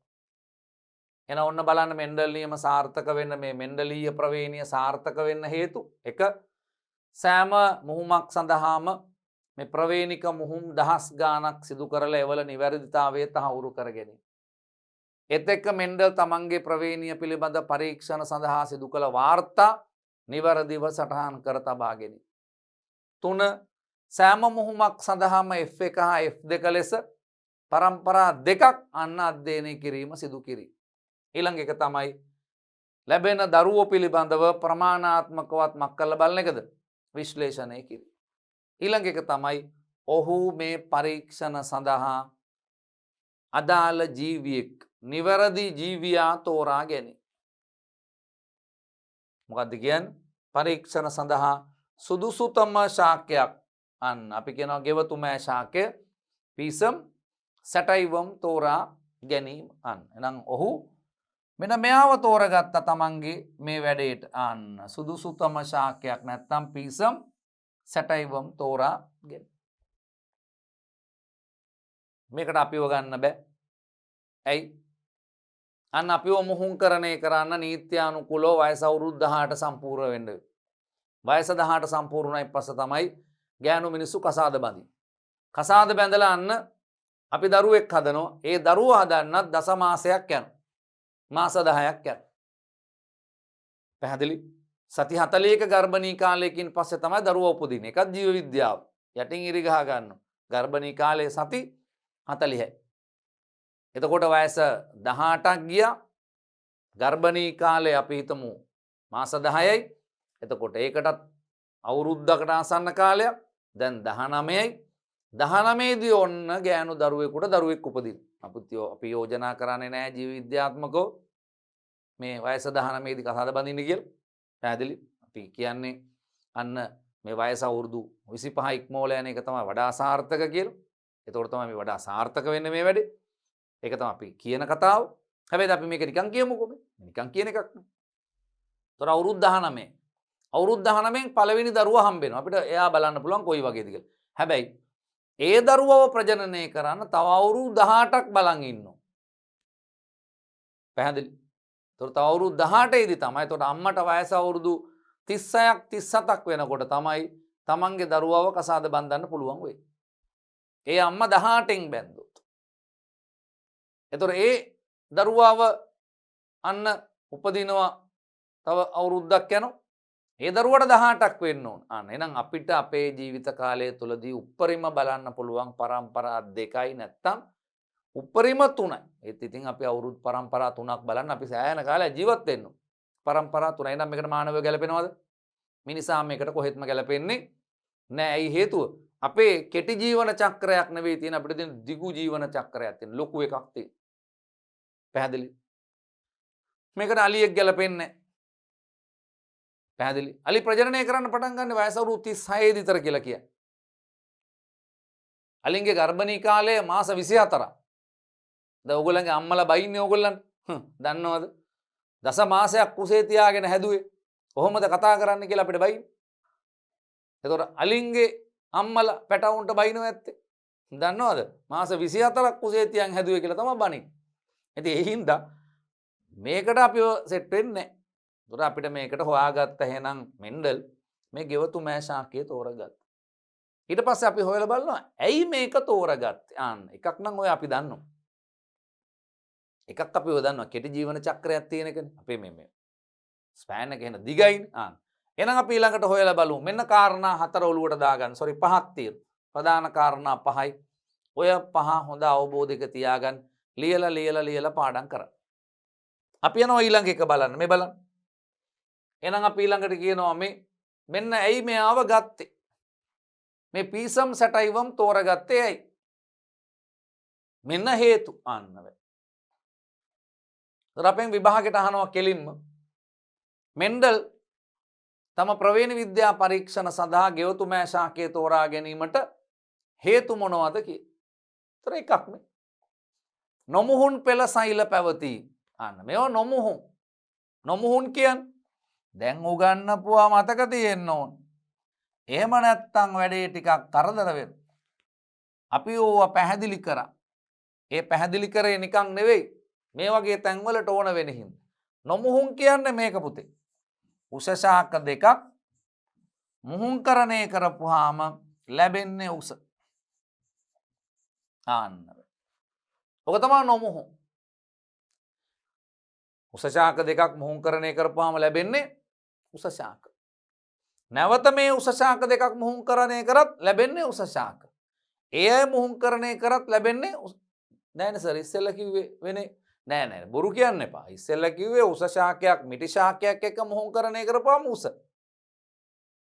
එන ඔන්න බලන්න මෙන්ඩල් නියම සාර්ථක වෙන්න මේ මෙන්ඩලීය ප්‍රවේණිය සාර්ථක වෙන්න හේතු එක සෑම මුහුමක් සඳහාම මේ ප්‍රවේණික මුහුම් දහස් ගාණක් සිදු කරලා එවල නිවැරදිතාවය තහවුරු කර ගැනීම. ඒත් එක්ක මෙන්ඩල් තමන්ගේ ප්‍රවේණිය පිළිබඳ පරීක්ෂණ සඳහා සිදු කළ වාර්තා නිවැරදිව සටහන් කර තබා ගැනීම. 3 සෑම මුහුමක් සඳහාම F1 හා F2 ලෙස පරම්පරා දෙකක් අන්න අධ්‍යයනය කිරීම සිදු කිරීම. ඊළඟ එක තමයි ලැබෙන දරුවෝ පිළිබඳව ප්‍රමාණාත්මකවත් මක් කරලා බලන එකද? විශ්ලේෂණය කිරීම. ඊළඟ එක තමයි ඔහු මේ පරීක්ෂණ සඳහා අදාළ ජීවියෙක් නිවැරදි ජීවියා තෝරා ගැනීම. මොකද්ද කියන්නේ? පරීක්ෂණ සඳහා සුදුසුතම ශාකයක් අන්න අපි කියනවා ගෙවතුමෑ ශාකය පිසම් සැටයිවම් තෝරා ගැනීම. අන්න එහෙනම් ඔහු මෙන්න මෙයාව තෝරගත්ත තමන්ගේ මේ වැඩේට අන්න සුදුසුතම ශාකයක් නැත්තම් පිසම් සැටයිවම් තෝරා ගැනීම. මේකට අපිව ගන්න බෑ. ඇයි? අන්න අපිව මුහුණකරණය කරන්න නීත්‍යානුකූලව වයස අවුරුදු 18 සම්පූර්ණ වෙන්න වෙයි. වයස 18 සම්පූර්ණයි පස්සේ තමයි ගෑනු මිනිස්සු කසාද බඳින්නේ. කසාද බැඳලා අන්න අපි දරුවෙක් හදනවා. ඒ දරුවා හදන්නත් දස මාසයක් යනවා. මාස 10ක් යනවා. පැහැදිලි? සති 40ක ගර්භණී කාලයකින් පස්සේ තමයි දරුවා උපදින්නේ. ඒකත් ජීව විද්‍යාව. යටින් ඉරි ගහ ගන්නවා. ගර්භණී කාලයේ සති 40යි. එතකොට වයස 18ක් ගියා. ගර්භණී කාලේ අපි හිතමු මාස 10යි. එතකොට ඒකටත් අවුරුද්දකට ආසන්න කාලයක්. දැන් 19යි. 19 දී ඔන්න ගෑනු දරුවෙකුට දරුවෙක් උපදින. අපි යෝජනා කරන්නේ නැහැ ජීව විද්‍යාත්මකව මේ වයස 19 දී කසාද බඳින්න කියලා. පැහැදිලි? අපි කියන්නේ අන්න මේ වයස අවුරුදු 25 ඉක්මවල යන එක තමයි වඩා සාර්ථක කියලා. එතකොට තමයි මේ වඩා සාර්ථක වෙන්නේ මේ වැඩේ. ඒක තමයි අපි කියන කතාව. හැබැයි අපි මේක නිකන් කියමුකෝ මේ. නිකන් කියන එකක් නෙවෙයි. ඒතර අවුරුදු 19. අවුරුදු 19න් පළවෙනි දරුවා හම්බ වෙනවා. අපිට එයා බලන්න පුළුවන් කොයි වගේද කියලා. හැබැයි ඒ දරුවව ප්‍රජනනය කරන්න තව අවුරුදු 18ක් බලන් ඉන්නවා. පැහැදිලි? ඒතර තව අවුරුදු 18 දී තමයි. ඒතකොට අම්මට වයස අවුරුදු 36ක් 37ක් වෙනකොට තමයි තමන්ගේ දරුවව කසාද බඳින්න පුළුවන් වෙයි. ඒ අම්මා 18න් බැන්දොත්. ඒතර ඒ දරුවව අන්න උපදිනවා තව අවුරුද්දක් යනවා. ඒ දරුවට 18ක් වෙන්න ඕන. අන්න එහෙනම් අපිට අපේ ජීවිත කාලය තුලදී උප්පරිම බලන්න පුළුවන් පරම්පරා 2යි නැත්තම් උප්පරිම 3යි. ඒත් ඉතින් අපි අවුරුදු පරම්පරා 3ක් බලන්න අපි සෑහෙන කාලයක් ජීවත් වෙන්න ඕන. පරම්පරා 3යි. එහෙනම් මේකට මානවය ගැලපෙනවද? මිනිසා මේකට කොහෙත්ම ගැලපෙන්නේ නෑ. ඇයි හේතුව? අපේ කෙටි ජීවන චක්‍රයක් නෙවෙයි තියෙන අපිට තියෙන දිගු ජීවන චක්‍රයක් තියෙන ලොකු එකක් තියෙන. පැහැදිලි? මේකට අලියෙක් ගැලපෙන්නේ නෑ. පැහැදිලි? අලි ප්‍රජනනය කරන්න පටන් ගන්න වයස අවුරුදු 36 විතර කියලා කියන්නේ. අලින්ගේ ගර්භණී කාලය මාස 24ක්. දැන් ඕගොල්ලන්ගේ අම්මලා බයින්නේ ඕගොල්ලන්. දන්නවද? දස මාසයක් කුසේ තියාගෙන හැදුවේ. කොහොමද කතා කරන්න කියලා අපිට බයින්නේ. එතකොට අලින්ගේ අම්මලා පැටවුන්ට බයිනව ඇත්තේ. දන්නවද? මාස 24ක් කුසේ තියන් හැදුවේ කියලා තමයි බනින්නේ. ඉතින් ඒ හින්දා මේකට අපිව සෙට් වෙන්නේ නැහැ. ඒතර අපිට මේකට හොයාගත්ත එහෙනම් මෙන්ඩල් මේ ගෙවතුමෑ ශාකය තෝරගත්තා. ඊට පස්සේ අපි හොයලා බලනවා ඇයි මේක තෝරගත්තේ? ආන්න එකක් නම් ඔය අපි දන්නවා. එකක් අපි ඔය දන්නවා කෙටි ජීවන චක්‍රයක් තියෙන එකනේ. අපේ මේ ස්පෑන් එක එන දිගයිනේ. ආන්න. එහෙනම් අපි ඊළඟට හොයලා බලමු. මෙන්න කාරණා 4 ඔලුවට දාගන්න. සෝරි 5ක් තියෙනවා. ප්‍රධාන කාරණා 5යි. ඔය 5 හොඳ අවබෝධයක තියාගන්න. ලියලා පාඩම් කරන්න. අපි යනවා ඊළඟ එක බලන්න. මේ බලන්න. එහෙනම් අපි ඊළඟට කියනවා මෙන්න ඇයි මෙයාව ගත්තේ? මේ පීසම් සැටයිවම් තෝරගත්තේ ඇයි? මෙන්න හේතු අන්න වේ. අපෙන් විභාගයට අහනවා කෙලින්ම මෙන්ඩල් තම ප්‍රවේණ විද්‍යා පරීක්ෂණ සඳහා ගෙවතුමෑ ශාකය තෝරා ගැනීමට හේතු මොනවද කියලා. ඒතර එකක් මේ. නොමුහුන් පෙළ සෛල පැවතී. අන්න මේවා නොමුහුන්. නොමුහුන් කියන්නේ දැන් උගන්නපුවා මතක තියෙන්න ඕන. එහෙම නැත්තම් වැඩේ ටිකක් කරදර වෙනවා. අපි ඕවා පැහැදිලි කරා. ඒ පැහැදිලි කරේ නිකන් නෙවෙයි. මේ වගේ තැන්වලට ඕන වෙන හින්දා. නොමුහුන් කියන්නේ මේක පුතේ. උස ශාක දෙකක් මුහුන්කරණය කරපුවාම ලැබෙන්නේ උස. ආන්න. ඔක තමයි නොමුහුන්. උස ශාක දෙකක් මුහුන්කරණය කරපුවාම ලැබෙන්නේ උස ශාක. නැවත මේ උස ශාක දෙකක් මුහුන්කරණය කරත් ලැබෙන්නේ උස ශාක. ඒ අය මුහුන්කරණය කරත් ලැබෙන්නේ නෑනේ සර් ඉස්සෙල්ලා කිව්වේ වෙන්නේ නෑ බොරු කියන්න එපා. ඉස්සෙල්ලා කිව්වේ උස ශාකයක් මිටි ශාකයක් එක්ක මුහුන්කරණය කරපුවාම උස.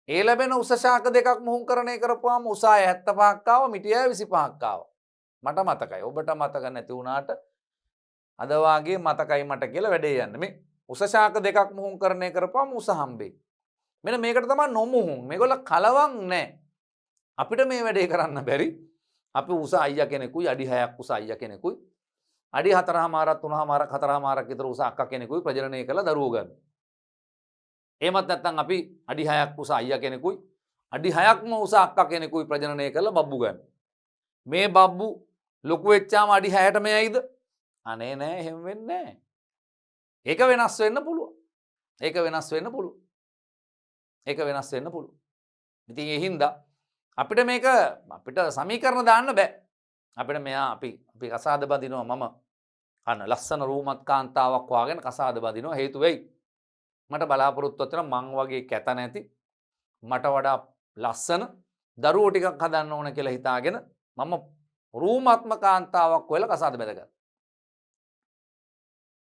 ඒ ලැබෙන උස ශාක දෙකක් මුහුන්කරණය කරපුවාම උස අය 75ක් ආවා මිටි අය 25ක් ආවා. මට මතකයි. ඔබට මතක නැති වුණාට අද වාගේ මතකයි මට කියලා වැඩේ යන්න. මේ උස ශාක දෙකක් මුහුන්කරණය කරපුවාම උස හම්බෙයි. මෙන්න මේකට තමයි නොමුහුන්. මේගොල්ල කලවම් නැහැ. අපිට මේ වැඩේ කරන්න බැරි. අපි උස අයියා කෙනෙකුයි අඩි 6ක් උස අයියා කෙනෙකුයි අඩි 4මාරක් 3මාරක් 4මාරක් විතර උස අක්කා කෙනෙකුයි ප්‍රජනනය කළා දරුවෝ ගන්න. එහෙමත් නැත්නම් අපි අඩි 6ක් උස අයියා කෙනෙකුයි අඩි 6ක්ම උස අක්කා කෙනෙකුයි ප්‍රජනනය කළා බබ්බු ගන්න. මේ බබ්බු ලොකු වෙච්චාම අඩි 6ට මෙයයිද? අනේ නෑ එහෙම වෙන්නේ නෑ. ඒක වෙනස් වෙන්න පුළුවන්. ඒක වෙනස් වෙන්න පුළුවන්. ඒක වෙනස් වෙන්න පුළුවන්. ඉතින් ඒ හින්දා අපිට මේක අපිට සමීකරණ දාන්න බෑ. අපිට මෙයා අපි කසාද බඳිනවා මම අන්න ලස්සන රූමත් කාන්තාවක් වාගෙන කසාද බඳිනවා හේතු වෙයි. මට බලාපොරොත්තුවක් තියෙනවා මං වගේ කැත නැති මට වඩා ලස්සන දරුවෝ ටිකක් හදන්න ඕන කියලා හිතාගෙන මම රූමත්ම කාන්තාවක් වෙලා කසාද බැඳගත්තා.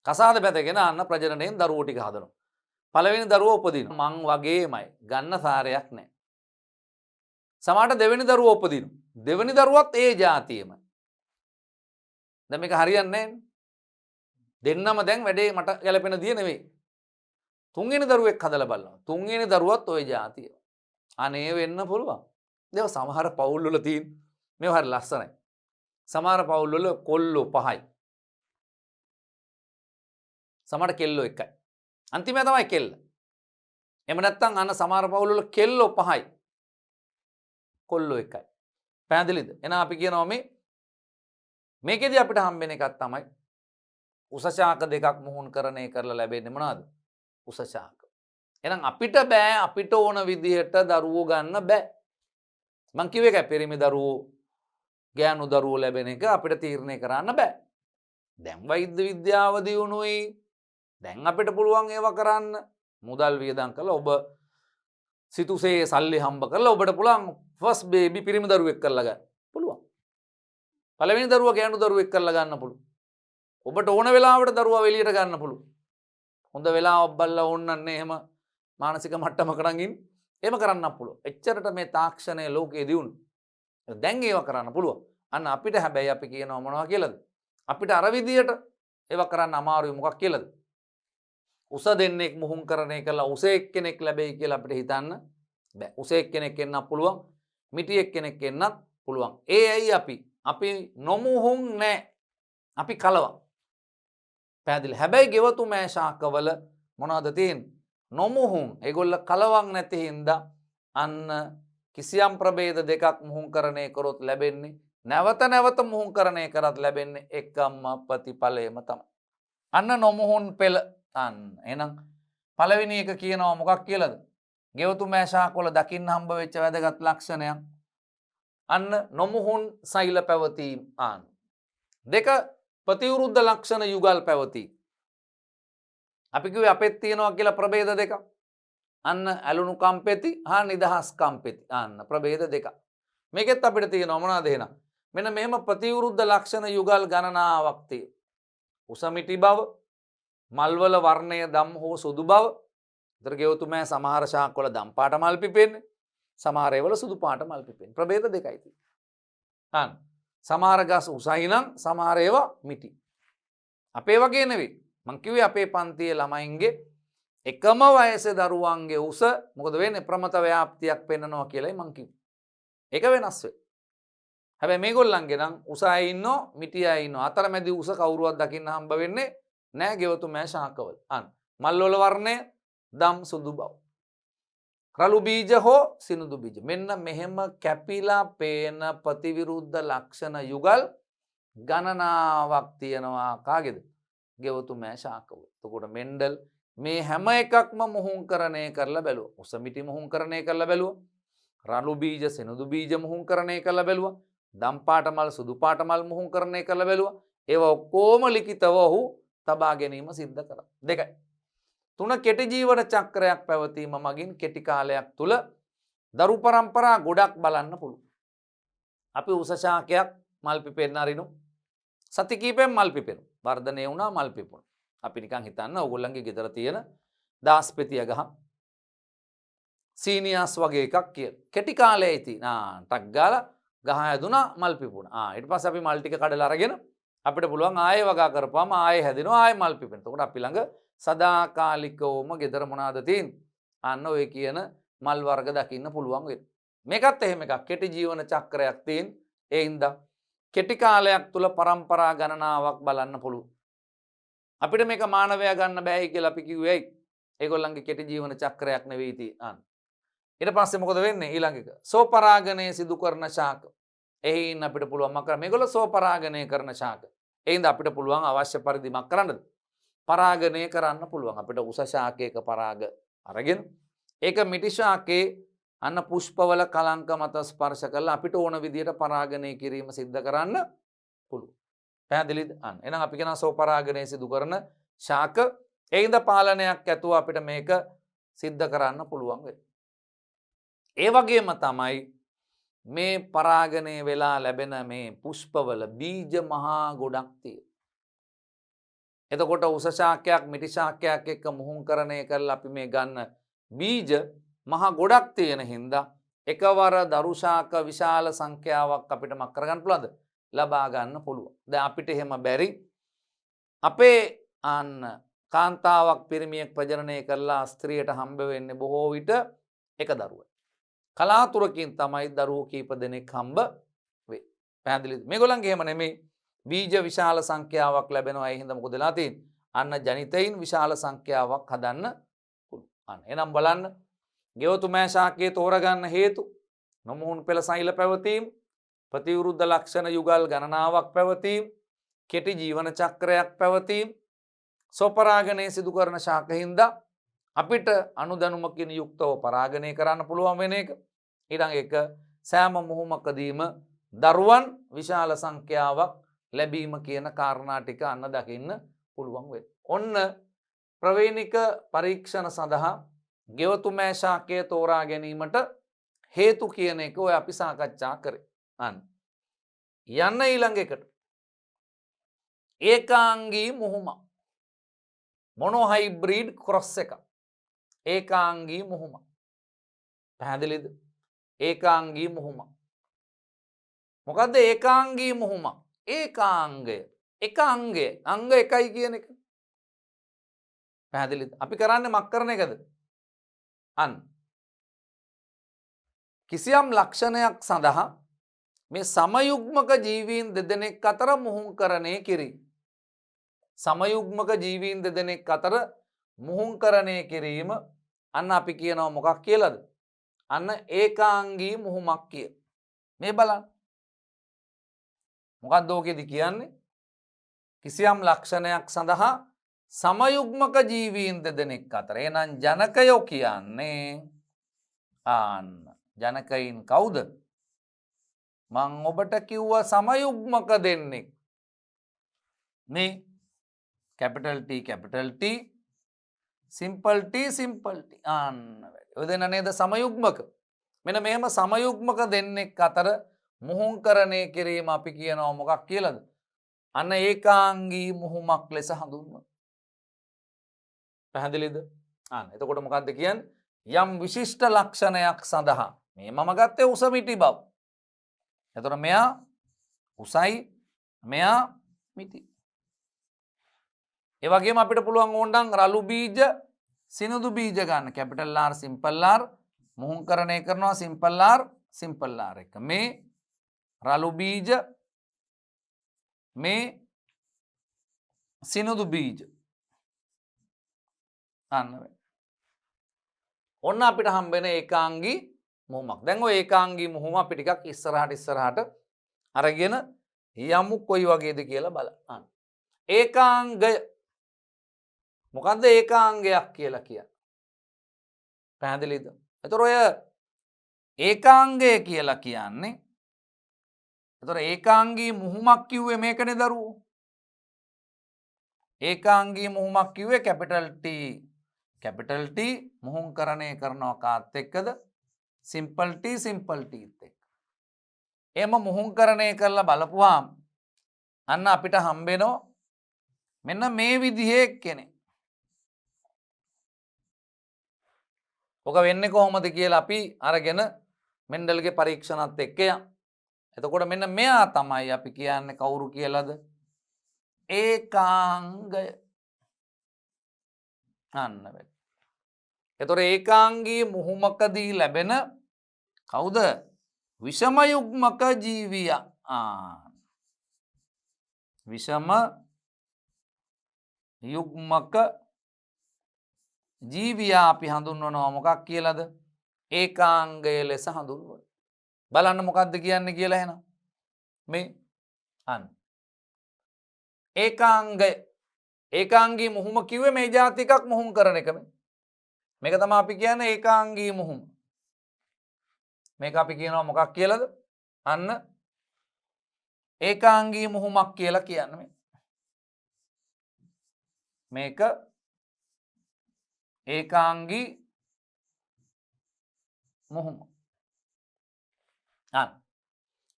කසාද බැඳගෙන අන්න ප්‍රජනනයෙන් දරුවෝ ටික හදනවා. පළවෙනි දරුවෝ උපදිනවා. මං වගේමයි ගන්න සාරයක් නැහැ. සමහරට දෙවෙනි දරුවෝ උපදිනවා. දෙවෙනි දරුවත් ඒ જાතියෙම. දැන් මේක හරියන්නේ නැහැ. දෙන්නම දැන් වැඩේ මට ගැලපෙන දිය නෙවෙයි. තුන්වෙනි දරුවෙක් හදලා බලනවා. තුන්වෙනි දරුවත් ওই જાතිය. අනේ වෙන්න පුළුවන්. ඒක සමහර පවුල් වල තියෙන මේව හරි ලස්සනයි. සමහර පවුල් වල කොල්ලෝ 5යි. සමහර කෙල්ලෝ 1යි. අන්තිමයා තමයි කෙල්ල. එහෙම නැත්නම් අන්න සමහර පවුල් වල කෙල්ලෝ 5යි. කොල්ලෝ 1යි. පැහැදිලිද? එහෙනම් අපි කියනවා මේකෙදි අපිට හම්බෙන එකක් තමයි උස ශාක දෙකක් මුහුන්කරණය කරලා ලැබෙන්නේ මොනවද? උස ශාක. එහෙනම් අපිට බෑ අපිට ඕන විදිහට දරුවෝ ගන්න බෑ. මං කිව්වේ ඒකයි පෙරිමි දරුවෝ ගෑනු දරුවෝ ලැබෙන එක අපිට තීරණය කරන්න බෑ. දැන් වෛද්‍ය විද්‍යාව දියුණුවයි. දැන් අපිට පුළුවන් ඒවා කරන්න. මුදල් වියදම් කළා ඔබ සිතුසේ සල්ලි හම්බ කරලා ඔබට පුළුවන් ෆස්ට් බේබි පිරිමි දරුවෙක් කරලා ගන්න. පුළුවන්. පළවෙනි දරුවා ගෑනු දරුවෙක් කරලා ගන්න පුළුවන්. ඔබට ඕන වෙලාවට දරුවා එළියට ගන්න පුළුවන්. හොඳ වෙලාවක් බලලා ඕන්නන්නේ එහෙම මානසික මට්ටමකට ගින් එහෙම කරන්න පුළුවන්. එච්චරට මේ තාක්ෂණයේ ලෝකයේ දියුණු. දැන් ඒව කරන්න පුළුවන්. අන්න අපිට හැබැයි අපි කියනවා මොනවා කියලාද? අපිට අර විදියට ඒව කරන්න අමාරුයි මොකක් කියලාද? උස දෙන්නෙක් මුහුන් කරණය කළා උස එක්කෙනෙක් ලැබෙයි කියලා අපිට හිතන්න බෑ. උස එක්කෙනෙක් එන්නත් පුළුවන්. මිටි එක්කෙනෙක් එන්නත් පුළුවන්. ඒ ඇයි අපි නොමුහුන් නෑ. අපි කලවක්. පැහැදිලි. හැබැයි ගෙවතු මෑ ශාකවල මොනවද තියෙන්නේ? නොමුහුන්. ඒගොල්ල කලවක් නැති හින්දා අන්න කිසියම් ප්‍රභේද දෙකක් මුහුන්කරණය කරොත් ලැබෙන්නේ නැවත නැවත මුහුන්කරණය කරත් ලැබෙන්නේ එකම ප්‍රතිඵලයම තමයි. අන්න නොමුහුන් පෙළ. අන්න එහෙනම් පළවෙනි එක කියනවා මොකක් කියලාද? ගෙවතු මෑ ශාකවල දකින්න හම්බ වෙච්ච වැදගත් ලක්ෂණයක්. අන්න නොමුහුන් සෛල පැවතීම. අන්න දෙක ප්‍රතිවිරුද්ධ ලක්ෂණ යුගල් පැවතීම. අපි කිව්වේ අපෙත් තියෙනවා කියලා ප්‍රභේද දෙකක්. අන්න ඇලුණු කම්පෙති හා නිදහස් කම්පෙති. අන්න ප්‍රභේද දෙකක්. මේකෙත් අපිට තියෙනවා මොනවද එහෙනම්? මෙන්න මෙහෙම ප්‍රතිවිරුද්ධ ලක්ෂණ යුගල් ගණනාවක් තියෙනවා. උසමිටි බව, මල්වල වර්ණය දම් හෝ සුදු බව. ඒතර ගෙවතුමෑ සමහර ශාකවල දම් පාට මල් පිපෙන්නේ. සමහර ඒවල සුදු පාට මල් පිපෙන්නේ. ප්‍රභේද දෙකයි තියෙන්නේ. අන්න සමහර ගස් උසයි නම් සමහර ඒවා මිටි. අපේ වගේ නෙවෙයි. මං කිව්වේ අපේ පන්තියේ ළමයින්ගේ එකම වයසේ දරුවන්ගේ උස මොකද වෙන්නේ ප්‍රමත ව්‍යාප්තියක් පෙන්නනවා කියලායි මං කිව්වේ. ඒක වෙනස් වෙයි. හැබැයි මේගොල්ලන්ගේ නම් උස අය ඉන්නෝ මිටි අය ඉන්නෝ අතරමැදි උස කවුරුවත් දකින්න හම්බ වෙන්නේ නෑ ගෙවතුමෑ ශාකවල. අන්න මල් වල වර්ණය දම් සුදු බව. රළු බීජ හෝ සිනුදු බීජ. මෙන්න මෙහෙම කැපිලා පේන ප්‍රතිවිරුද්ධ ලක්ෂණ යුගල් ගණනාවක් තියෙනවා කාගේද? ගෙවතුමෑ ශාකවල. එතකොට මෙන්ඩල් මේ හැම එකක්ම මුහුන්කරණය කරලා බැලුවා. උස මිටි මුහුන්කරණය කරලා බැලුවා. රළු බීජ සිනුදු බීජ මුහුන්කරණය කරලා බැලුවා. දම් පාට මල් සුදු පාට මල් මුහුන්කරණය කරලා බැලුවා. ඒවා ඔක්කොම ලිඛිතව ඔහු තබා ගැනීම සිද්ධ කරා. දෙකයි. තුන කෙටි ජීවන චක්‍රයක් පැවතීම මගින් කෙටි කාලයක් තුල දරු පරම්පරා ගොඩක් බලන්න පුළුවන්. අපි උස ශාකයක් මල් පිපෙන්න අරිනු. සති කීපෙන් මල් පිපෙනවා. වර්ධනය වුණා මල් පිපුණා. අපි නිකන් හිතන්න ඕගොල්ලන්ගේ ගෙදර තියෙන දාස්පෙතිය ගහ සීනියස් වගේ එකක් කියලා. කෙටි කාලයයි තියෙන. ටක් ගාලා ගහ හැදුනා මල් පිපුණා. ඊට පස්සේ අපි මල් ටික කඩලා අරගෙන අපිට පුළුවන් ආයෙ වගා කරපුවාම ආයෙ හැදෙනවා ආයෙ මල් පිපෙනවා. එතකොට අපි ළඟ සදාකාලිකවම ගෙදර මොනවාද තියෙන්නේ? අන්න ඔය කියන මල් වර්ග දකින්න පුළුවන් වෙනවා. මේකත් එහෙම එකක්. කෙටි ජීවන චක්‍රයක් තියෙන. ඒ හින්දා කෙටි කාලයක් තුල පරම්පරා ගණනාවක් බලන්න පුළුවන්. අපිට මේක මානවයා ගන්න බෑයි කියලා අපි කිව්වේ ඇයි? ඒගොල්ලන්ගේ කෙටි ජීවන චක්‍රයක් නෙවෙයි තියෙන්නේ. ඊට පස්සේ මොකද වෙන්නේ ඊළඟ එක? සෝපරාගණය සිදු කරන ශාක. එයින් අපිට පුළුවන් මක් කරන්න. මේගොල්ලෝ සෝපරාගණය කරන ශාක. එයින්ද අපිට පුළුවන් අවශ්‍ය පරිදි මක් කරන්නද? පරාගණය කරන්න පුළුවන්. අපිට උස ශාකයක පරාග අරගෙන ඒක මිටි ශාකේ අන්න පුෂ්පවල කලංක මත ස්පර්ශ කරලා අපිට ඕන විදියට පරාගණය කිරීම සිද්ධ කරන්න පුළුවන්. පැහැදිලිද? අන්න. එහෙනම් අපි කියන සෝපරාගණය සිදු කරන ශාක එයින්ද පාලනයක් ඇතුව අපිට මේක සිද්ධ කරන්න පුළුවන් වෙනවා. ඒ වගේම තමයි මේ පරාගණය වෙලා ලැබෙන මේ පුෂ්පවල බීජ මහා ගොඩක් තියෙනවා. එතකොට උස ශාකයක් මිටි ශාකයක් එක්ක මුහුන්කරණය කරලා අපි මේ ගන්න බීජ මහා ගොඩක් තියෙන හින්දා එකවර දරු ශාක විශාල සංඛ්‍යාවක් අපිට මක් කරගන්න පුළුවන්ද? ලබා ගන්න පුළුවන්. දැන් අපිට එහෙම බැරි අපේ අන්න කාන්තාවක් පිරිමියෙක් ප්‍රජනනය කරලා ස්ත්‍රියට හම්බ වෙන්නේ බොහෝ විට එක දරුවයි. කලාතුරකින් තමයි දරුවෝ කීප දෙනෙක් හම්බ වෙන්නේ. පැහැදිලිද? මේගොල්ලන්ගේ එහෙම නෙමෙයි. බීජ විශාල සංඛ්‍යාවක් ලැබෙනවා. ඒ හින්දා මොකද වෙලා තියෙන්නේ? අන්න ජනිතයින් විශාල සංඛ්‍යාවක් හදන්න පුළුවන්. අන්න එහෙනම් බලන්න ගෙවතුමෑ ශාකයේ තෝරගන්න හේතු නොමුහුන් පෙළ සෛල පැවතීම, ප්‍රතිවිරුද්ධ ලක්ෂණ යුගල් ගණනාවක් පැවතීම, කෙටි ජීවන චක්‍රයක් පැවතීම, සෝපරාගණය සිදු කරන ශාක හින්දා අපිට අනුදැනුමකින් යුක්තව පරාගණය කරන්න පුළුවන් වෙන එක. ඊළඟ එක සෑම මුහුමකදීම දරුවන් විශාල සංඛ්‍යාවක් ලැබීම කියන කාරණා ටික අන්න දකින්න පුළුවන් වෙනවා. ඔන්න ප්‍රවේණික පරීක්ෂණ සඳහා ගෙවතුමෑ ශාකය තෝරා ගැනීමට හේතු කියන එක ඔය අපි සාකච්ඡා කරේ. අන්න. යන්න ඊළඟ එකට. ඒකාංගී මුහුමක්. මොනෝහයිබ්‍රීඩ් ක්‍රොස් එක. ඒකාංගී මුහුමක්. පැහැදිලිද? ඒකාංගී මුහුමක්. මොකද්ද ඒකාංගී මුහුමක්? ඒකාංගය. එක අංගය. අංග එකයි කියන එක. පැහැදිලිද? අපි කරන්නේ මක් කරන එකද? අන්න. කිසියම් ලක්ෂණයක් සඳහා මේ සමයුග්මක ජීවීන් දෙදෙනෙක් අතර මුහුංකරණය කිරීම. සමයුග්මක ජීවීන් දෙදෙනෙක් අතර මුහුංකරණය කිරීම අන්න අපි කියනවා මොකක් කියලාද? අන්න ඒකාංගී මුහුමක් කිය. මේ බලන්න. මොකක්ද ඕකෙදි කියන්නේ? කිසියම් ලක්ෂණයක් සඳහා සමයුග්මක ජීවීන් දෙදෙනෙක් අතර. එහෙනම් ජනකයෝ කියන්නේ ආන්න ජනකයින් කවුද? මං ඔබට කිව්වා සමයුග්මක දෙන්නෙක්. මේ කැපිටල් T සිම්පල් T ආන්න වැඩි. ඔය දෙන්න නේද සමයුග්මක? මෙන්න මෙහෙම සමයුග්මක දෙන්නෙක් අතර මුහුංකරණය කිරීම අපි කියනවා මොකක් කියලාද? අන්න ඒකාංගී මුහුමක් ලෙස හඳුන්වනවා. පැහැදිලිද? අන්න එතකොට මොකක්ද කියන්නේ? යම් විශිෂ්ට ලක්ෂණයක් සඳහා මේ මම ගත්තේ උස මිටි බව. එතකොට මෙයා උසයි මෙයා මිටි. ඒ වගේම අපිට පුළුවන් ඕනනම් රළු බීජ සිනුදු බීජ ගන්න. කැපිටල් R සිම්පල් R මුහුංකරණය කරනවා සිම්පල් R එක. මේ රළු බීජ මේ සිනුදු බීජ. අන්න ඔන්න අපිට හම්බෙන ඒකාංගී මුහුමක්. දැන් ඔය ඒකාංගී මුහුම අපි ටිකක් ඉස්සරහට අරගෙන යමු කොයි වගේද කියලා බලන්න. ඒකාංගය මොකද්ද ඒකාංගයක් කියලා කියන්නේ? පැහැදිලිද? එතකොට ඔය ඒකාංගය කියලා කියන්නේ එතකොට ඒකාංගී මුහුමක් කිව්වේ මේකනේ දරුවෝ. ඒකාංගී මුහුමක් කිව්වේ කැපිටල් T මුහුංකරණය කරනවා කාත් එක්කද? සිම්පල් T එක්ක. එහෙම මුහුංකරණය කරලා බලපුවාම අන්න අපිට හම්බෙනවා මෙන්න මේ විදිහේ කෙනෙක්. ඔක වෙන්නේ කොහොමද කියලා අපි අරගෙන මෙන්ඩල්ගේ පරීක්ෂණත් එක්ක යමු. එතකොට මෙන්න මෙයා තමයි අපි කියන්නේ කවුරු කියලාද? ඒකාංගය. අන්න වැඩි. එතකොට ඒකාංගී මුහුමකදී ලැබෙන කවුද? විෂම යුග්මක ජීවියා. විෂම යුග්මක ජීවියා අපි හඳුන්වනවා මොකක් කියලාද? ඒකාංගය ලෙස හඳුන්වනවා. බලන්න මොකක්ද කියන්නේ කියලා එහෙනම්. මේ අන්න ඒකාංගී මුහුම කිව්වේ මේ જાති එකක් මුහුම් කරන එක. මේක තමයි අපි කියන්නේ ඒකාංගී මුහුම. මේක අපි කියනවා මොකක් කියලාද? අන්න ඒකාංගී මුහුමක් කියලා කියන්නේ. මේක ඒකාංගී මුහුම.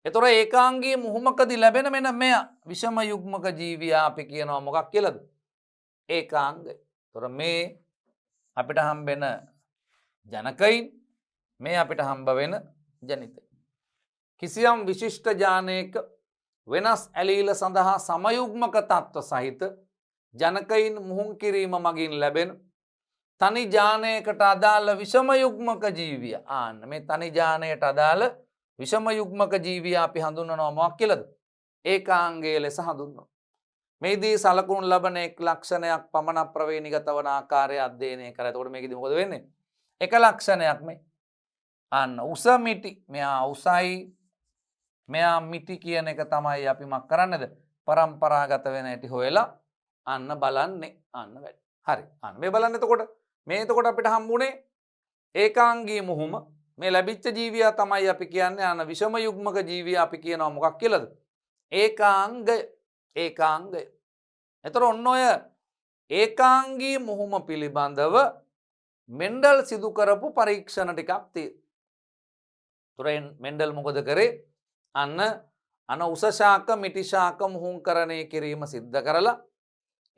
එතකොට ඒකාංගී මුහුමකදී ලැබෙන මෙන්න මෙයා විෂම යුග්මක ජීවියා අපි කියනවා මොකක් කියලාද? ඒකාංගය. එතකොට මේ අපිට හම්බෙන ජනකයින් මේ අපිට හම්බ වෙන ජනිතයි. කිසියම් විශිෂ්ට ජානයක වෙනස් ඇලීල සඳහා සමයුග්මක තත්ත්ව සහිත ජනකයින් මුහුන් කිරීම මගින් ලැබෙන තනි ජානයකට අදාළ විෂම යුග්මක ජීවිය. ආන්න මේ තනි ජානයට අදාළ විෂම යුග්මක ජීවිය අපි හඳුන්වනවා මොකක් කියලාද? ඒකාංගය ලෙස හඳුන්වනවා. මේදී සලකුණු ලබන එක් ලක්ෂණයක් පමණ ප්‍රවේණිගත වන ආකාරය අධ්‍යයනය කරලා. එතකොට මේකෙදි මොකද වෙන්නේ? එක ලක්ෂණයක් මේ. අන්න උස මිටි. මෙයා උසයි. මෙයා මිටි කියන එක තමයි අපි මක් කරන්නේද? පරම්පරාගත වෙන හැටි හොයලා අන්න බලන්නේ. අන්න වැඩි. හරි. අන්න මේ බලන්න එතකොට එතකොට අපිට හම්බුනේ ඒකාංගී මුහුම. මේ ලැබිච්ච ජීවියා තමයි අපි කියන්නේ අන්න විෂම යුග්මක ජීවියා අපි කියනවා මොකක් කියලාද? ඒකාංගය. එතකොට ඔන්න ඔය ඒකාංගී මුහුම පිළිබඳව මෙන්ඩල් සිදු කරපු පරීක්ෂණ ටිකක් තියෙනවා. තුරෙන් මෙන්ඩල් මොකද කරේ? අන උස ශාක මිටි ශාක මුහුංකරණය කිරීම සිද්ධ කරලා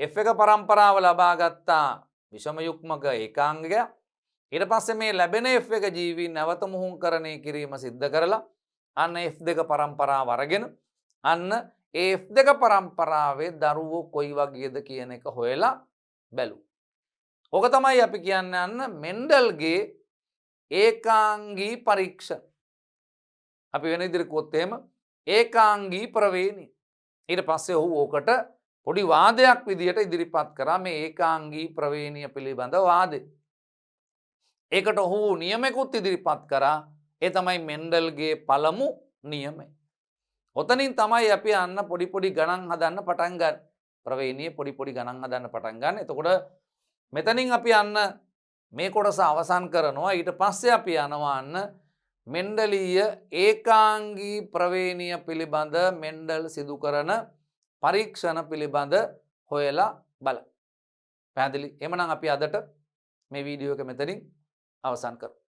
F එක පරම්පරාව ලබා ගත්තා විෂම යුග්මක ඒකාංගය. ඊට පස්සේ මේ ලැබෙන F එක ජීවීන් නැවත මුහුංකරණය කිරීම සිද්ධ කරලා අන්න F2 පරම්පරාව අරගෙන අන්න ඒ F2 පරම්පරාවේ දරුවෝ කොයි වගේද කියන එක හොයලා බැලුවා. ඕක තමයි අපි කියන්නේ අන්න මෙන්ඩල්ගේ ඒකාංගී පරීක්ෂණ. අපි වෙන විදිහට කිව්වොත් එහෙම ඒකාංගී ප්‍රවේණි. ඊට පස්සේ ඔහු ඕකට පොඩි වාදයක් විදියට ඉදිරිපත් කරා මේ ඒකාංගී ප්‍රවේණිය පිළිබඳ වාදය. ඒකට ඔහු නියමයකුත් ඉදිරිපත් කරා. ඒ තමයි මෙන්ඩල්ගේ පළමු නියමය. ඔතනින් තමයි අපි අන්න පොඩි පොඩි ගණන් හදන්න පටන් ගන්න. ප්‍රවේණිය පොඩි පොඩි ගණන් හදන්න පටන් ගන්න. එතකොට මෙතනින් අපි අන්න මේ කොටස අවසන් කරනවා. ඊට පස්සේ අපි යනවා අන්න මෙන්ඩලීය ඒකාංගී ප්‍රවේණිය පිළිබඳ මෙන්ඩල් සිදු කරන පරීක්ෂණ පිළිබඳ හොයලා බලන්න. පැහැදිලි? එහෙනම් අපි අදට මේ වීඩියෝ එක මෙතනින් අවසන් කරමු.